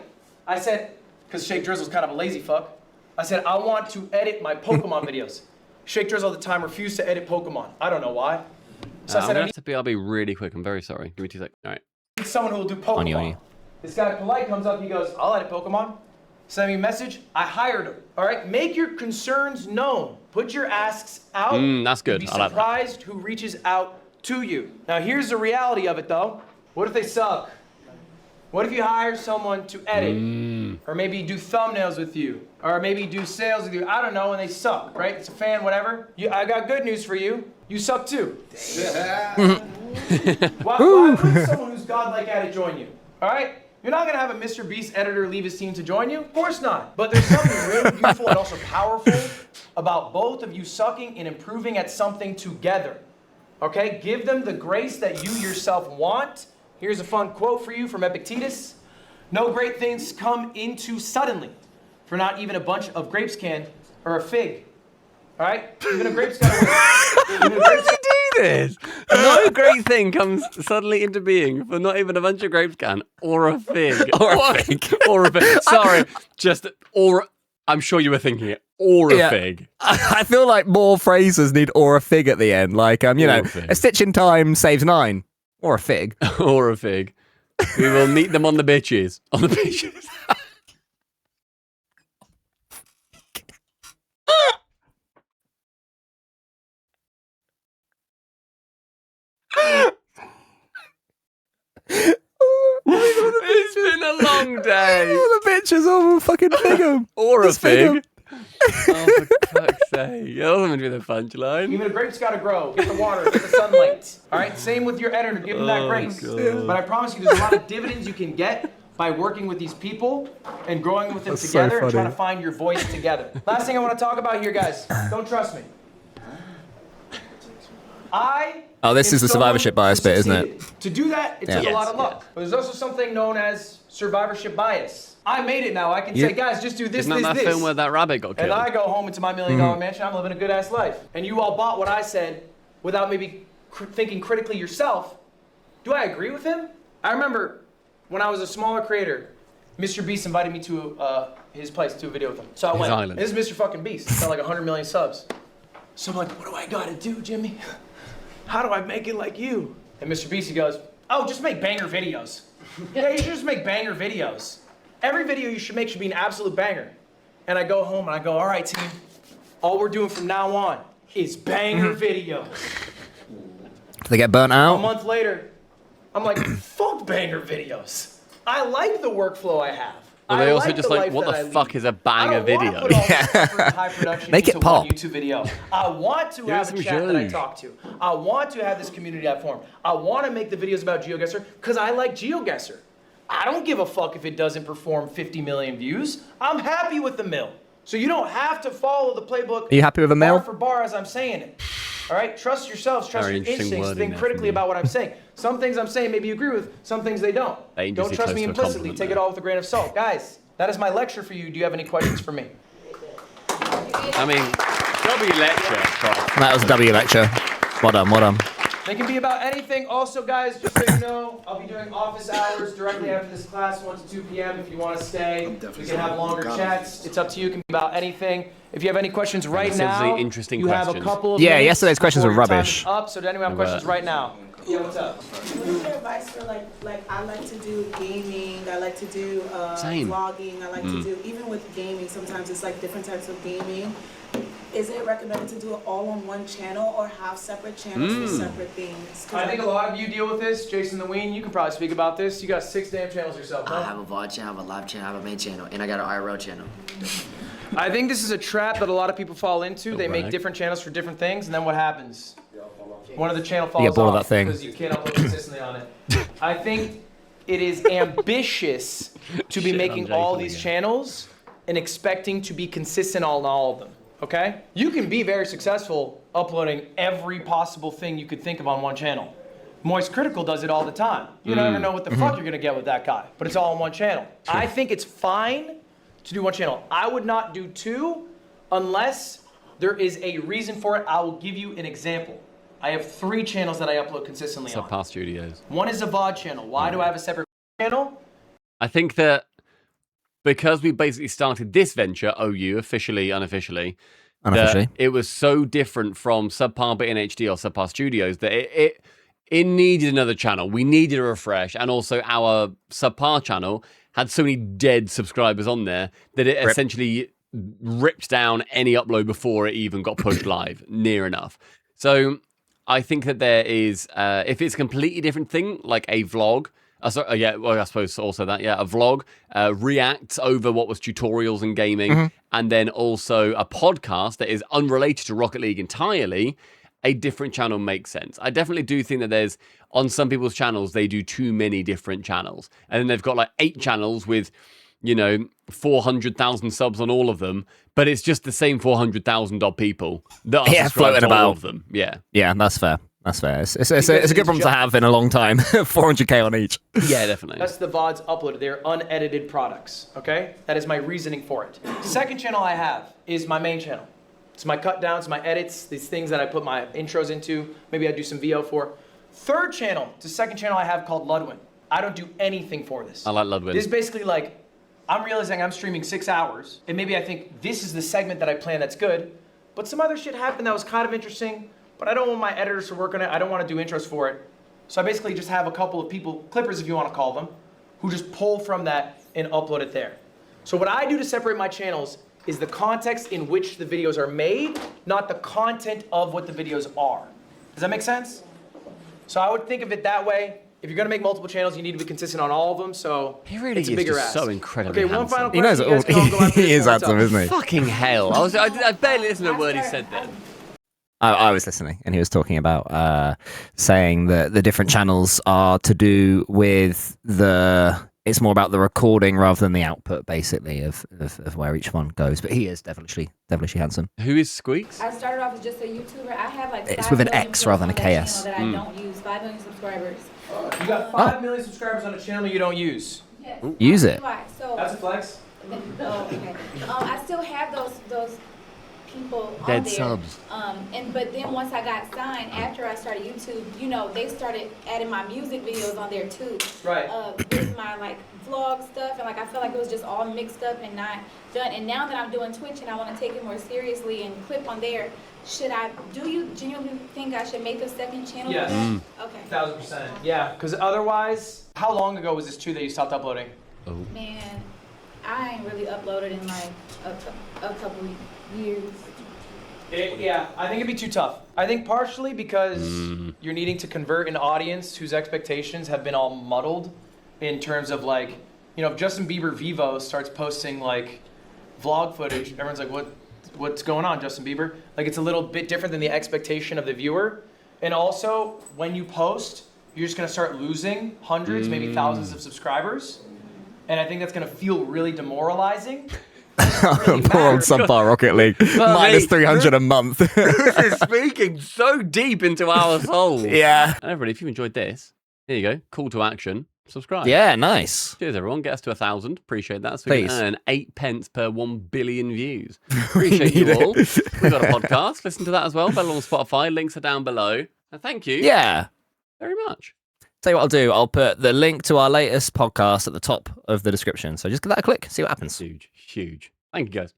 I said, because Shake Drizzle's kind of a lazy fuck, I said, I want to edit my Pokemon videos. Shake Drizzle at the time refused to edit Pokemon. I don't know why. So I said, I'm going to have to BRB really quick. I'm very sorry. Give me 2 seconds. All right. I need someone who will do Pokemon. This guy Polite comes up, he goes, I'll edit Pokemon. Send me a message. I hired him. All right? Make your concerns known. Put your asks out. That's good. Be I like that. surprised who reaches out to you. Now, here's the reality of it, though. What if they suck? What if you hire someone to edit? Or maybe do thumbnails with you? Or maybe do sales with you? I don't know, and they suck, right? It's a fan, whatever. I got good news for you. You suck too. Why would someone who's godlike at it join you? All right? You're not gonna have a Mr. Beast editor leave his team to join you? Of course not. But there's something really beautiful and also powerful about both of you sucking and improving at something together. Okay? Give them the grace that you yourself want. Here's a fun quote for you from Epictetus. No great things come into suddenly, for not even a bunch of grapes can, or a fig. All right? Even a grape's gotta wait. Why does he do this? No great thing comes suddenly into being for not even a bunch of grapes can, or a fig. Or a fig. Or a fig. Sorry, I'm sure you were thinking it. Or a fig. I feel like more phrases need or a fig at the end. Like, you know, a stitch in time saves 9. Or a fig. Or a fig. We will meet them on the bitches. On the bitches. It's been a long day. The bitches all fucking fig 'em. Or a Just fig 'em. fig. Oh, for fuck's sake. That wasn't meant to be the punchline. Even a grape's gotta grow. Get the water, get the sunlight. All right? Same with your editor. Give them that grace. God. But I promise you, there's a lot of dividends you can get by working with these people and growing with them That's so together and trying funny. to find your voice together. Last thing I want to talk about here, guys. Don't trust me. Oh, this is the survivorship bias bit, isn't it? To do that, it took a lot of luck. But there's also something known as survivorship bias. I made it now. I can say, guys, just do this, Isn't that this. film where that rabbit got killed? And I go home into my $1 million mansion. I'm living a good ass life. And you all bought what I said without maybe thinking critically yourself. Do I agree with him? I remember when I was a smaller creator, Mr. Beast invited me to his place to do a video with him. So I went. island. This is Mr. fucking Beast. He's got like 100 million subs. So I'm like, what do I gotta do, Jimmy? How do I make it like you? And Mr. Beast, he goes, oh, just make banger videos. Yeah, you should just make banger videos. Every video you should make should be an absolute banger. And I go home and I go, all right, team, all we're doing from now on is banger videos. Do they get burnt A out? month later, I'm like, fuck banger videos. I like the workflow I have. Well, they I also like just the like, life what that the I fuck lead. is a banger I don't wanna video? put all this effort and high production Make it into one pop. YouTube video. I want to Give have us a some chat that I juice. talk to. I want to have this community I form. I want to make the videos about GeoGuessr because I like GeoGuessr. I don't give a fuck if it doesn't perform 50 million views. I'm happy with the mill. So you don't have to follow the playbook Are you happy with a bar mill? for bar as I'm saying it. All right? Trust yourselves. Trust Very your interesting instincts. wording Think there critically from you. about what I'm saying. Some things I'm saying maybe you agree with. Some things they don't. Dangerously Don't trust close me to a implicitly. compliment Take there. it all with a grain of salt. Guys, that is my lecture for you. Do you have any questions for me? I mean, W lecture, prof. That was a W lecture. Well done, well done. They can be about anything. Also, guys, just so you know, I'll be doing office hours directly after this class, 1 to 2 p.m. If you want to stay, we can have longer chats. It's up to you. It can be about anything. If you have any questions right now, Essentially interesting you have a questions. couple of Yeah, minutes yesterday's questions before were your time rubbish. is up. So, does anyone have questions right now? Yeah, what's up? What is your advice for like I like to do gaming, I like to do Same. vlogging, I like to do, even with gaming, sometimes it's like different types of gaming. Is it recommended to do it all on one channel or have separate channels for separate things? 'Cause I think a lot of you deal with this. Jason the Ween, you can probably speak about this. You got 6 damn channels yourself, I huh? have a VOD channel, I have a live channel, I have a main channel, and I got an IRL channel. I think this is a trap that a lot of people fall into. They make Correct. different channels for different things, and then what happens? One of the channel You falls get bored of off that thing. because you can't upload consistently on it. I think it is ambitious to be Shit, making I'm all Jason these again. channels and expecting to be consistent on all of them. Okay? You can be very successful uploading every possible thing you could think of on one channel. Moist Critical does it all the time. You never know what the fuck you're gonna get with that guy, but it's all on one channel. I think it's fine to do one channel. I would not do two unless there is a reason for it. I will give you an example. I have 3 channels that I upload consistently on. Subpar Studios. One is a VOD channel. Why do I have a separate channel? I think that because we basically started this venture, OU, officially, unofficially, that it was so different from Subpar But in HD or Subpar Studios that it needed another channel. We needed a refresh, and also our Subpar channel had so many dead subscribers on there that it essentially ripped down any upload before it even got pushed live, near enough. So I think that there is, if it's a completely different thing, like a vlog, yeah, well, I suppose also that, yeah, a vlog, reacts over what was tutorials and gaming, and then also a podcast that is unrelated to Rocket League entirely, a different channel makes sense. I definitely do think that there's, on some people's channels, they do too many different channels. And then they've got like 8 channels with, 400,000 subs on all of them, but it's just the same 400,000 odd people that are floating to about. all of them. Yeah. Yeah, that's fair. That's fair. It's a good problem to have in a long time. 400k on each. Yeah, definitely. That's the VODs uploaded. They're unedited products, okay? That is my reasoning for it. Second channel I have is my main channel. It's my cut downs, my edits, these things that I put my intros into. Maybe I do some VO for. Third channel, it's the second channel I have called Ludwig. I don't do anything for this. I like Ludwig. This is basically like, I'm realizing I'm streaming 6 hours, and maybe I think this is the segment that I plan that's good, but some other shit happened that was kind of interesting, but I don't want my editors to work on it. I don't want to do intros for it. So I basically just have a couple of people, clippers if you want to call them, who just pull from that and upload it there. So what I do to separate my channels is the context in which the videos are made, not the content of what the videos are. Does that make sense? So I would think of it that way. If you're gonna make multiple channels, you need to be consistent on all of them. So he really it's a bigger ask. So incredibly Okay, one handsome. final question. You guys can all go after He this is one. handsome, isn't he? Fucking hell. I barely listened to a word he said then. I was listening, and he was talking about saying that the different channels are to do with it's more about the recording rather than the output, basically, of where each one goes. But he is definitely handsome. Who is Squeaks? I started off as just a YouTuber. I have like It's 5 with an million X rather than a people on that KS. channel that I don't use. 5 million subscribers. You got 5 million subscribers on a channel you don't use. Yes. Use it. So, That's a flex. Oh, okay. I still have those people on Dead there. subs. But then once I got signed, after I started YouTube, they started adding my music videos on there too. Right. With my like vlog stuff, and like I felt like it was just all mixed up and not done. And now that I'm doing Twitch and I want to take it more seriously and clip on there, do you genuinely think I should make a second channel? Yes. Okay. 1000%. Yeah, because otherwise, how long ago was this too that you stopped uploading? Oh. Man, I ain't really uploaded in like a couple years. Yeah, I think it'd be too tough. I think partially because you're needing to convert an audience whose expectations have been all muddled in terms of like, if Justin Bieber Vivo starts posting like vlog footage, everyone's like, what's going on, Justin Bieber? Like it's a little bit different than the expectation of the viewer. And also, when you post, you're just gonna start losing hundreds, maybe thousands of subscribers. And I think that's gonna feel really demoralizing. Poor old Subpar Rocket League. Minus 300 a month. This is speaking so deep into our souls. Yeah. And everybody, if you enjoyed this, here you go. Call to action. Subscribe. Yeah, nice. Cheers, everyone. Get us to 1,000. Appreciate that. So we Please. can earn 8 pence per 1 billion views. Appreciate you all. We've got a podcast. Listen to that as well. Available on Spotify. Links are down below. And thank you. Yeah. Very much. Tell you what I'll do. I'll put the link to our latest podcast at the top of the description. So just give that a click. See what happens. Huge. Huge. Thank you, guys.